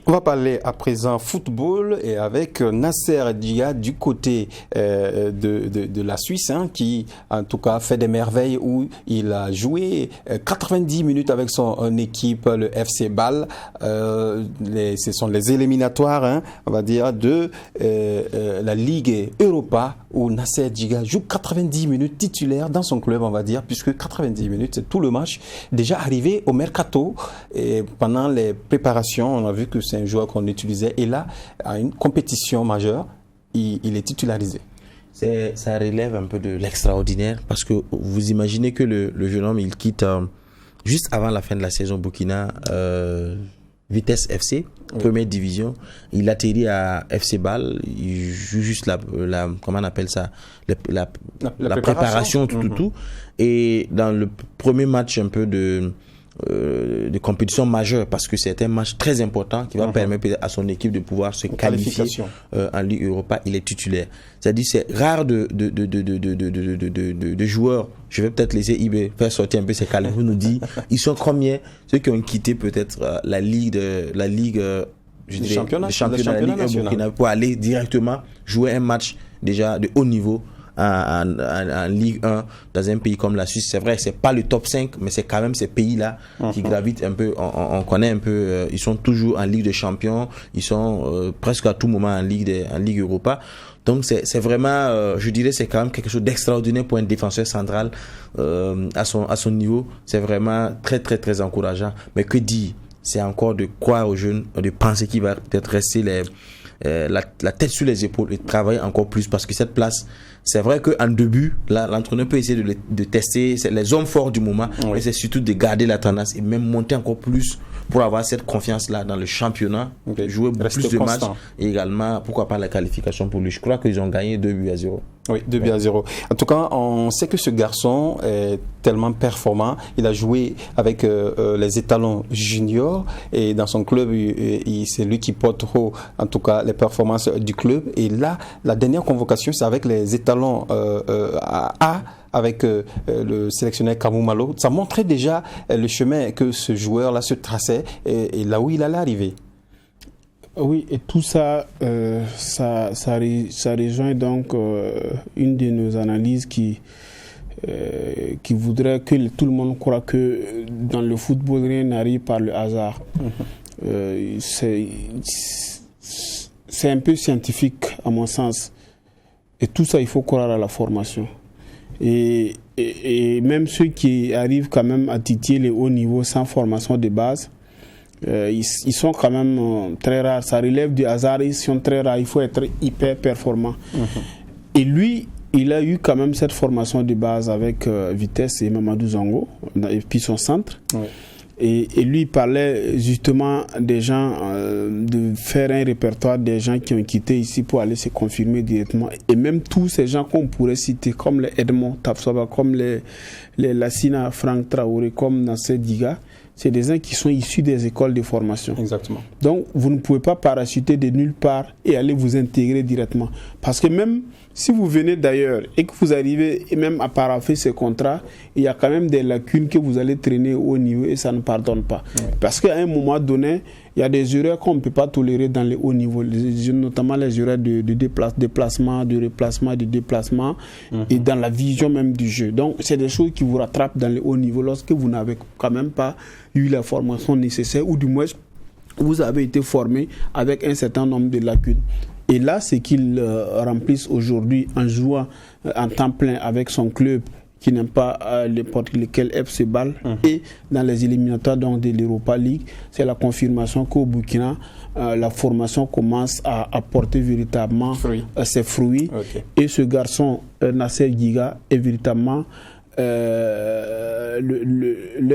On va parler à présent football et avec Nasser Djiga du côté de la Suisse, qui en tout cas fait des merveilles, où il a joué 90 minutes avec son équipe, le FC Bâle. Ce sont les éliminatoires, on va dire, de la Ligue Europa, où Nasser Djiga joue 90 minutes titulaire dans son club, on va dire, puisque 90 minutes, c'est tout le match. Déjà arrivé au mercato, et pendant les préparations, on a vu que c'est un joueur qu'on utilisait, et là, à une compétition majeure, il est titularisé. Ça relève un peu de l'extraordinaire, parce que vous imaginez que le jeune homme, il quitte juste avant la fin de la saison Burkina, Vitesse FC, première division. Il atterrit à FC Bâle, il joue juste comment on appelle ça, la préparation, tout. Et dans le premier match un peu de compétition majeure, parce que c'est un match très important qui va permettre à son équipe de pouvoir se qualifier en Ligue Europa, il est titulaire. C'est-à-dire, c'est rare de joueurs. Je vais peut-être laisser Ibé faire sortir un peu ses calmes. Vous nous dit, ils sont combien ceux qui ont quitté peut-être la Ligue je dirais, le championnat de la Ligue Burkina pour aller directement jouer un match déjà de haut niveau en Ligue 1 dans un pays comme la Suisse. C'est vrai, c'est pas le top 5, mais c'est quand même ces pays-là qui gravitent un peu. On connaît un peu, ils sont toujours en Ligue des Champions, ils sont presque à tout moment en Ligue Europa. Donc c'est vraiment, je dirais, c'est quand même quelque chose d'extraordinaire pour un défenseur central à son niveau. C'est vraiment très très très encourageant. Mais que dire, c'est encore de croire aux jeunes, de penser qu'il va peut-être rester la tête sur les épaules et travailler encore plus, parce que cette place, c'est vrai qu'en début, l'entraîneur peut essayer de tester les hommes forts du moment, mais c'est surtout de garder la tendance et même monter encore plus pour avoir cette confiance-là dans le championnat, jouer plus de matchs et également, pourquoi pas la qualification pour lui. Je crois qu'ils ont gagné 2-0. Oui, 2-0. En tout cas, on sait que ce garçon est tellement performant. Il a joué avec les étalons juniors, et dans son club, c'est lui qui porte haut, en tout cas, les performances du club. Et là, la dernière convocation, c'est avec les étalons A, avec le sélectionneur Kamou Malo. Ça montrait déjà le chemin que ce joueur-là se traçait et là où il allait arriver. Oui, et tout ça, ça rejoint donc une de nos analyses qui voudrait que tout le monde croit que dans le football, rien n'arrive par le hasard. C'est un peu scientifique à mon sens. Et tout ça, il faut croire à la formation. Et même ceux qui arrivent quand même à titiller les hauts niveaux sans formation de base, ils sont quand même très rares. Ça relève du hasard, ils sont très rares. Il faut être hyper performant. Et lui, il a eu quand même cette formation de base avec Vitesse et Mamadou Zango, et puis son centre. Et lui, il parlait justement des gens, de faire un répertoire des gens qui ont quitté ici pour aller se confirmer directement. Et même tous ces gens qu'on pourrait citer, comme les Edmond Tafsoba, comme les Lassina Franck Traoré, comme Nasser Djiga, c'est des gens qui sont issus des écoles de formation. Exactement. Donc, vous ne pouvez pas parachuter de nulle part et aller vous intégrer directement. Parce que même si vous venez d'ailleurs et que vous arrivez et même à parapher ce contrat, il y a quand même des lacunes que vous allez traîner au niveau et ça ne pardonne pas. Parce qu'à un moment donné, il y a des erreurs qu'on ne peut pas tolérer dans les hauts niveaux, notamment les erreurs de déplacement, de replacement, de déplacement et dans la vision même du jeu. Donc, c'est des choses qui vous rattrapent dans les hauts niveaux lorsque vous n'avez quand même pas eu la formation nécessaire, ou du moins vous avez été formé avec un certain nombre de lacunes. Et là, c'est qu'ils remplissent aujourd'hui en jouant en temps plein avec son club qui n'aime pas n'importe lequel FC Bâle et dans les éliminatoires donc, de l'Europa League, c'est la confirmation qu'au Burkina, la formation commence à porter véritablement ses fruits. Et ce garçon, Nasser Djiga, est véritablement l'un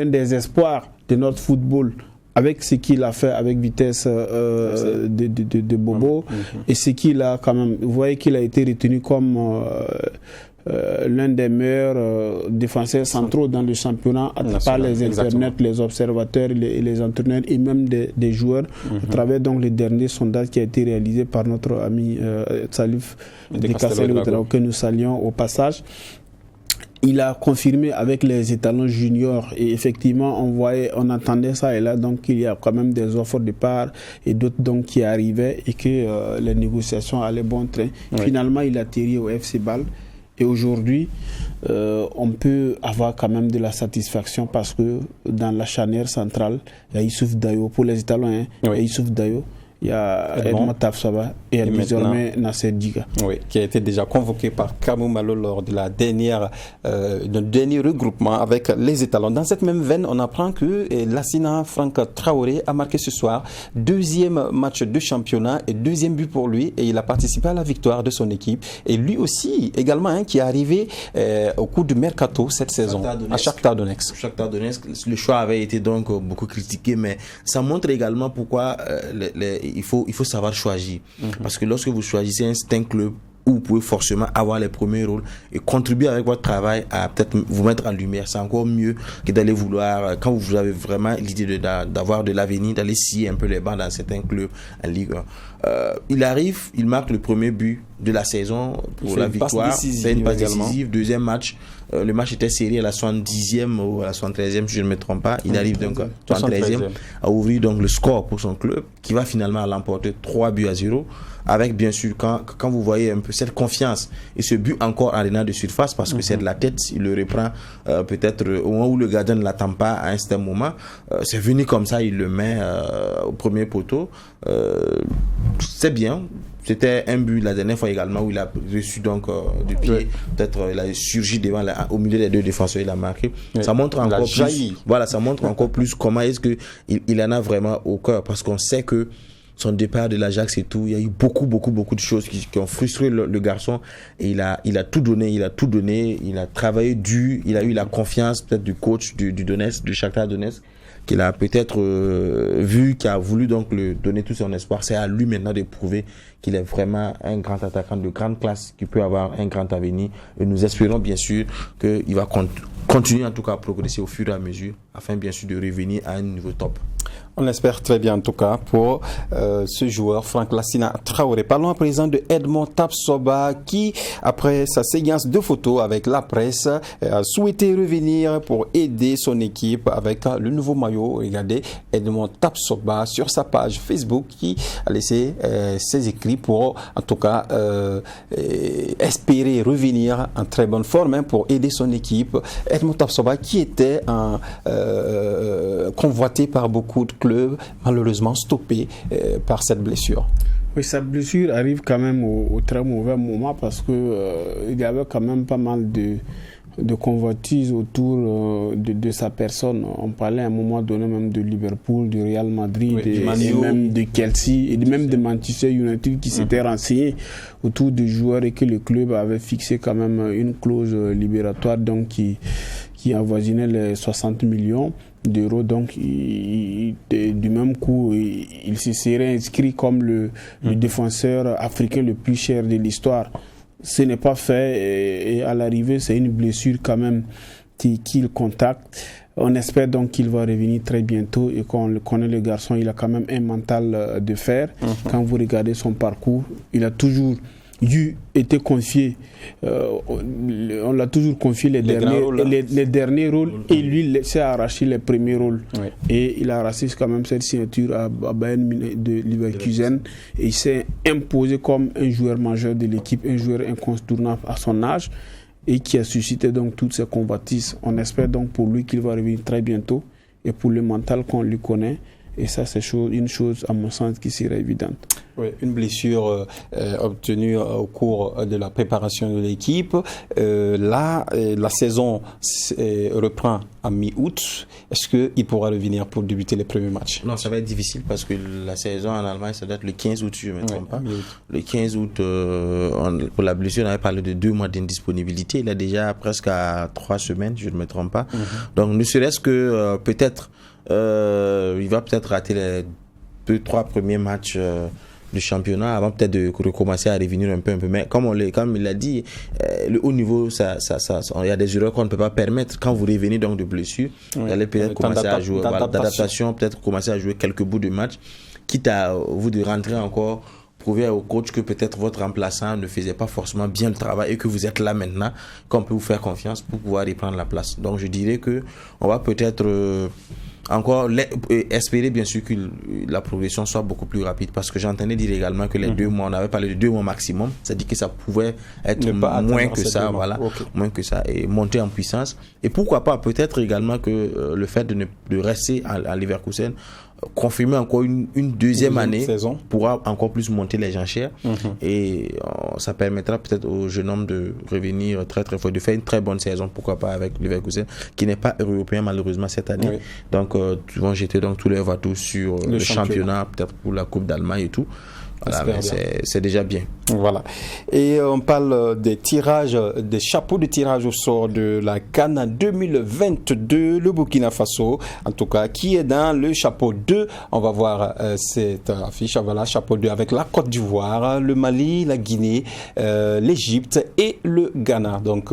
des espoirs de notre football, avec ce qu'il a fait avec Vitesse de Bobo et ce qu'il a quand même, vous voyez qu'il a été retenu comme l'un des meilleurs défenseurs centraux dans le championnat par les internets, les observateurs, les entraîneurs et même des joueurs à travers donc le dernier sondage qui a été réalisé par notre ami Salif de Castelou que nous saluons au passage. il a confirmé avec les étalons juniors et effectivement on entendait ça et là, donc il y a quand même des offres de part et d'autres donc qui arrivaient et que les négociations allaient bon train. Finalement il atterrit au FC Bâle et aujourd'hui on peut avoir quand même de la satisfaction parce que dans la charnière centrale il y a Youssouf Dayo pour les étalons, il y a Youssouf Dayo, il y a Edmond Tafsaba et désormais Nasser Djiga. Oui, qui a été déjà convoqué par Kamou Malo lors de la dernier regroupement avec les étalons. Dans cette même veine, on apprend que Lassina Franck Traoré a marqué ce soir 2e match de championnat et 2e but pour lui et il a participé à la victoire de son équipe. Et lui aussi, également, qui est arrivé au coup du Mercato cette saison à Shakhtar Donetsk. Shakhtar Donetsk, le choix avait été donc beaucoup critiqué, mais ça montre également pourquoi il faut savoir choisir. Parce que lorsque vous choisissez un club où vous pouvez forcément avoir les premiers rôles et contribuer avec votre travail à peut-être vous mettre en lumière, c'est encore mieux que d'aller vouloir, quand vous avez vraiment l'idée d'avoir de l'avenir, d'aller scier un peu les bancs dans certains clubs en Ligue 1. Il marque le premier but de la saison pour la victoire. C'est une passe décisive. Deuxième match, le match était serré à la 70e ou à la 73e, si je ne me trompe pas. Il arrive donc à 73e à ouvrir donc le score pour son club qui va finalement l'emporter 3-0. Avec bien sûr, quand vous voyez un peu cette confiance et ce but encore en l'élan de surface, parce que c'est de la tête, il le reprend peut-être au moment où le gardien ne l'attend pas à un certain moment. C'est venu comme ça, il le met au premier poteau. C'est bien. C'était un but la dernière fois également où il a reçu donc du pied. Peut-être il a surgi au milieu des deux défenseurs, il a marqué. Ça montre encore plus. Voilà, ça montre encore plus comment est-ce que il en a vraiment au cœur, parce qu'on sait que son départ de l'Ajax et tout, il y a eu beaucoup de choses qui ont frustré le garçon et il a tout donné, il a travaillé dur, il a eu la confiance peut-être du coach du Donetsk, du Shakhtar Donetsk, qu'il a peut-être vu, qui a voulu donc lui donner tout son espoir. C'est à lui maintenant de prouver qu'il est vraiment un grand attaquant de grande classe qui peut avoir un grand avenir et nous espérons bien sûr qu'il va continuer en tout cas à progresser au fur et à mesure afin bien sûr de revenir à un niveau top. On l'espère très bien en tout cas pour ce joueur Franck Lassina Traoré. Parlons à présent de Edmond Tapsoba qui, après sa séance de photos avec la presse, a souhaité revenir pour aider son équipe avec le nouveau maillot. Regardez Edmond Tapsoba sur sa page Facebook qui a laissé ses écrits pour en tout cas espérer revenir en très bonne forme pour aider son équipe. Edmond Tapsoba qui était convoité par beaucoup de clubs, malheureusement stoppé par cette blessure. Oui, sa blessure arrive quand même au très mauvais moment parce que il y avait quand même pas mal de convoitises autour de sa personne. On parlait à un moment donné même de Liverpool, du Real Madrid, et même de Chelsea et même de Manchester United qui s'étaient renseignés autour du joueur et que le club avait fixé quand même une clause libératoire donc qui avoisinait les 60 millions d'euros. Donc du même coup il se serait inscrit comme le défenseur africain le plus cher de l'histoire. Ce n'est pas fait et à l'arrivée c'est une blessure quand même qu'il contacte. On espère donc qu'il va revenir très bientôt et qu'on le connaît, le garçon, il a quand même un mental de fer. Quand vous regardez son parcours, il a toujours été confié, on l'a toujours confié les derniers rôles et lui s'est arraché les premiers rôles. Et il a arraché quand même cette signature à Bayern de Leverkusen et il s'est imposé comme un joueur majeur de l'équipe, un joueur incontournable à son âge et qui a suscité donc toutes ces convoitises. On espère donc pour lui qu'il va revenir très bientôt et pour le mental qu'on lui connaît. Et ça, c'est une chose, à mon sens, qui serait évidente. Oui, une blessure obtenue au cours de la préparation de l'équipe. Là, la saison reprend à mi-août. Est-ce qu'il pourra revenir pour débuter les premiers matchs? Non, ça va être difficile parce que la saison en Allemagne, ça doit être le 15 août, si je ne me trompe pas. Le 15 août, pour la blessure, on avait parlé de 2 mois d'indisponibilité. Il est déjà presque à 3 semaines, si je ne me trompe pas. Donc, ne serait-ce que peut-être il va peut-être rater les 2-3 premiers matchs du championnat avant peut-être de recommencer à revenir un peu. Mais comme il l'a dit, le haut niveau, il y a des erreurs qu'on ne peut pas permettre. Quand vous revenez donc de blessure, vous allez peut-être commencer à jouer d'adaptation, peut-être commencer à jouer quelques bouts de match, quitte à vous de rentrer encore prouver au coach que peut-être votre remplaçant ne faisait pas forcément bien le travail et que vous êtes là maintenant, qu'on peut vous faire confiance pour pouvoir y prendre la place. Donc je dirais que on va peut-être encore espérer bien sûr que la progression soit beaucoup plus rapide, parce que j'entendais dire également que les 2 mois, on avait parlé de 2 mois maximum, c'est-à-dire que ça pouvait être moins que ça, voilà, moins que ça, et monter en puissance. Et pourquoi pas peut-être également que le fait de rester à Leverkusen, confirmer encore une deuxième année saison, pourra encore plus monter les enchères, et ça permettra peut-être au jeune homme de revenir très très fort, de faire une très bonne saison, pourquoi pas avec Leverkusen, qui n'est pas européen malheureusement cette année. Oui. Donc ils vont jeter donc tous leurs atouts sur le championnat, peut-être pour la Coupe d'Allemagne et tout. Voilà, c'est déjà bien. Voilà. Et on parle des tirages, des chapeaux de tirage au sort de la CAN 2022, le Burkina Faso, en tout cas, qui est dans le chapeau 2. On va voir cette affiche, voilà, chapeau 2 avec la Côte d'Ivoire, le Mali, la Guinée, l'Égypte et le Ghana. Donc,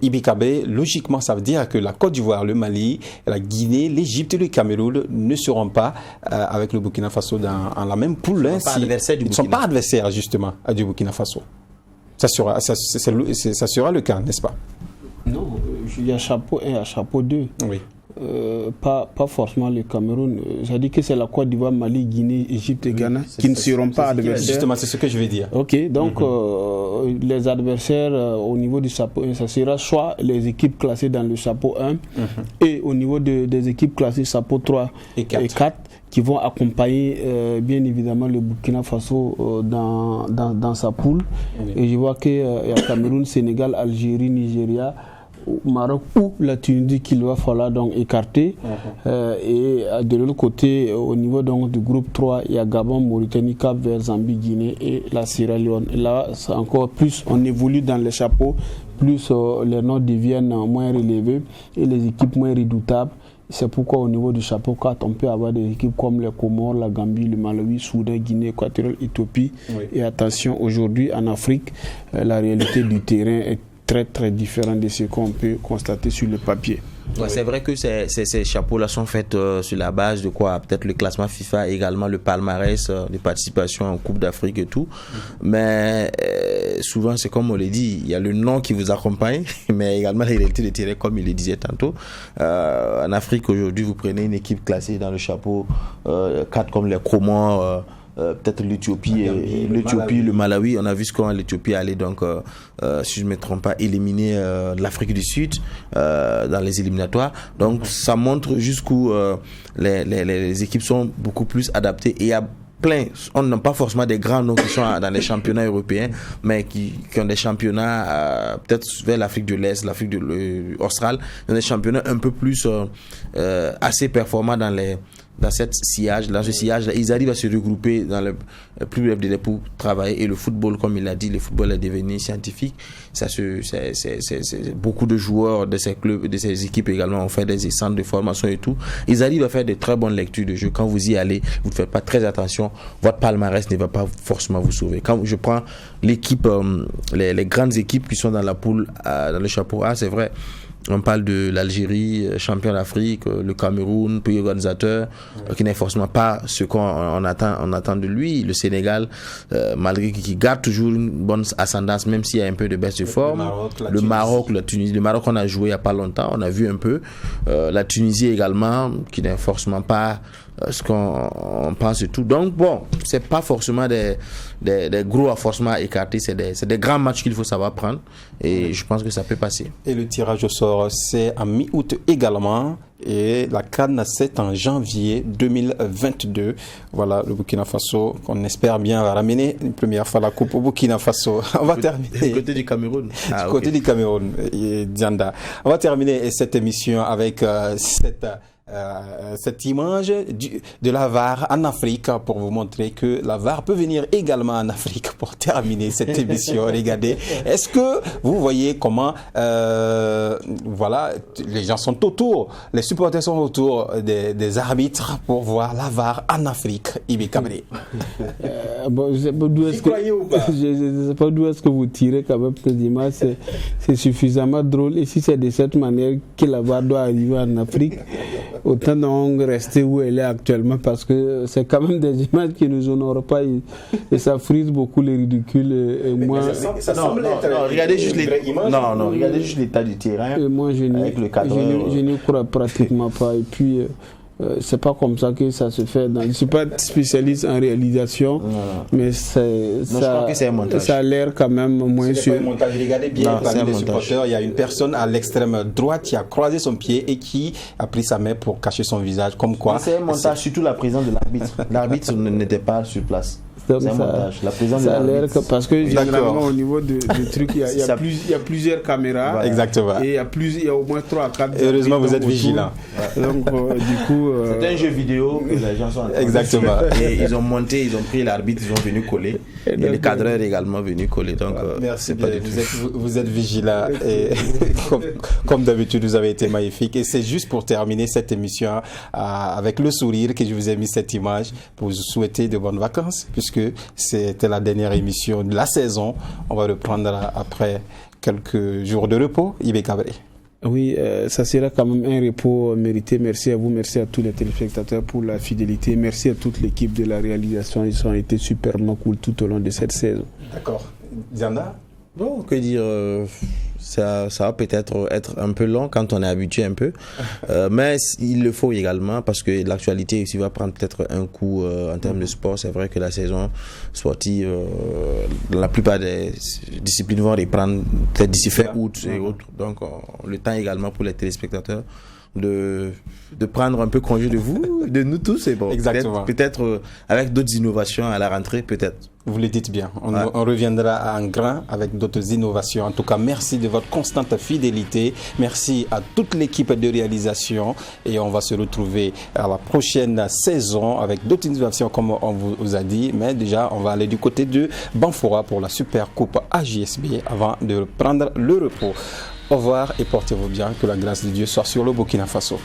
Ibikabe, logiquement, ça veut dire que la Côte d'Ivoire, le Mali, la Guinée, l'Égypte et le Cameroun ne seront pas avec le Burkina Faso dans la même poule. Ils ne sont pas adversaires, justement, du Burkina Faso. Ça sera le cas, n'est-ce pas? Non, il y a chapeau 1 et chapeau 2. Oui. Pas forcément le Cameroun. J'ai dit que c'est la Côte d'Ivoire, Mali, Guinée, Égypte et Ghana qui ne seront pas adversaires. Justement, c'est ce que je vais dire. Ok, donc les adversaires au niveau du chapeau 1, ça sera soit les équipes classées dans le chapeau 1 et au niveau des équipes classées chapeau 3 et 4 qui vont accompagner bien évidemment le Burkina Faso dans sa poule. Oui. Et je vois qu'il y a Cameroun, Sénégal, Algérie, Nigeria, Maroc ou la Tunisie qu'il va falloir donc écarter. Et de l'autre côté, au niveau donc du groupe 3, il y a Gabon, Mauritanie, Cap-Vert, Zambie, Guinée et la Sierra Leone. Et là, c'est encore plus, on évolue dans les chapeaux, plus les noms deviennent moins relevés et les équipes moins redoutables. C'est pourquoi au niveau du chapeau 4, on peut avoir des équipes comme les Comores, la Gambie, le Malawi, Soudan, Guinée équatoriale, Éthiopie. Oui. Et attention, aujourd'hui en Afrique, la réalité du terrain est très très différente de ce qu'on peut constater sur le papier. Ouais, c'est vrai que ces chapeaux-là sont faits sur la base de quoi? Peut-être le classement FIFA, également le palmarès de participation en Coupe d'Afrique et tout. Mais souvent, c'est comme on l'a dit, il y a le nom qui vous accompagne, mais également la réalité de terrain, comme il le disait tantôt. En Afrique, aujourd'hui, vous prenez une équipe classée dans le chapeau 4 comme les Comores, peut-être l'Éthiopie, le Malawi. On a vu ce qu'en l'Éthiopie allait donc, si je ne me trompe pas, éliminer l'Afrique du Sud dans les éliminatoires. Donc ça montre jusqu'où les équipes sont beaucoup plus adaptées. Et il y a plein, on n'a pas forcément des grands noms qui sont dans les championnats européens, mais qui ont des championnats peut-être vers l'Afrique de l'Est, l'Afrique australe, des championnats un peu plus assez performants dans ce sillage, ils arrivent à se regrouper dans le plus bref délai pour travailler. Et le football, comme il l'a dit, le football est devenu scientifique. C'est beaucoup de joueurs de ces clubs, de ces équipes également ont fait des centres de formation et tout. Ils arrivent à faire de très bonnes lectures de jeu. Quand vous y allez, vous ne faites pas très attention. Votre palmarès ne va pas forcément vous sauver. Quand je prends l'équipe, les grandes équipes qui sont dans la poule, dans le chapeau A, c'est vrai. On parle de l'Algérie, champion d'Afrique, le Cameroun, pays organisateur, qui n'est forcément pas ce qu'on attend de lui. Le Sénégal, malgré qu'il garde toujours une bonne ascendance, même s'il y a un peu de baisse de forme. Le Maroc, la Tunisie. Le Maroc, on a joué il n'y a pas longtemps, on a vu un peu. La Tunisie également, qui n'est forcément pas ce qu'on pense et tout. Donc bon, c'est pas forcément des gros renforcements à écarter, c'est des grands matchs qu'il faut savoir prendre, et je pense que ça peut passer. Et le tirage au sort, c'est en mi-août également, et la CAN c'est en janvier 2022. Voilà, le Burkina Faso qu'on espère bien ramener une première fois la coupe au Burkina Faso. On va terminer du côté du Cameroun. Du côté du Cameroun, Dianda. On va terminer cette émission avec cette image de la VAR en Afrique, pour vous montrer que la VAR peut venir également en Afrique. Pour terminer cette émission, regardez, est-ce que vous voyez comment voilà, les gens sont autour, les supporters sont autour des arbitres pour voir la VAR en Afrique. Ibi Kabré. Bon, je sais pas d'où est-ce que vous tirez quand même cette image. C'est suffisamment drôle, et si c'est de cette manière que la VAR doit arriver en Afrique, autant donc rester où elle est actuellement parce que c'est quand même des images qui ne nous honorent pas et ça frise beaucoup les ridicules. Et moi, regardez juste regardez juste l'état du terrain. Et moi, je n'y crois pratiquement pas. Et puis, c'est pas comme ça que ça se fait. Je ne suis pas spécialiste en réalisation, mais ça a l'air quand même moins sûr. Regardez bien, parmi les supporters, il y a une personne à l'extrême droite qui a croisé son pied et qui a pris sa main pour cacher son visage. Comme quoi, c'est un montage, surtout la présence de l'arbitre. L'arbitre n'était pas sur place. C'est un montage. La présence ça a l'air de parce que généralement au niveau du truc, il y a plusieurs caméras. Voilà. Exactement. Et il y a au moins 3 à 4. Heureusement, vous êtes vigilants. Donc, du coup. C'est un jeu vidéo que les gens sont en train Exactement. Et ils ont monté, ils ont pris l'arbitre, ils sont venus coller. Et le cadreur est également venu coller. Donc, merci bien. Vous êtes vigilants. Et comme d'habitude, vous avez été magnifique. Et c'est juste pour terminer cette émission avec le sourire que je vous ai mis cette image pour vous souhaiter de bonnes vacances, puisque c'était la dernière émission de la saison. On va reprendre après quelques jours de repos. Ibé Cabré. Oui, ça sera quand même un repos mérité. Merci à vous, merci à tous les téléspectateurs pour la fidélité. Merci à toute l'équipe de la réalisation. Ils ont été superbement cool tout au long de cette saison. D'accord. Diana? Bon, que dire, ça va peut-être être un peu long quand on est habitué un peu, mais il le faut également parce que l'actualité aussi va prendre peut-être un coup en termes de sport. C'est vrai que la saison sportive, la plupart des disciplines vont reprendre peut-être d'ici fin août et autres. Donc le temps également pour les téléspectateurs de prendre un peu congé de vous, de nous tous, et bon, exactement. Peut-être avec d'autres innovations à la rentrée, peut-être. Vous le dites bien, on reviendra en grain avec d'autres innovations. En tout cas, merci de votre constante fidélité, merci à toute l'équipe de réalisation et on va se retrouver à la prochaine saison avec d'autres innovations comme on vous a dit, mais déjà on va aller du côté de Banfora pour la Super Coupe AJSB avant de prendre le repos. Au revoir et portez-vous bien, que la grâce de Dieu soit sur le Burkina Faso.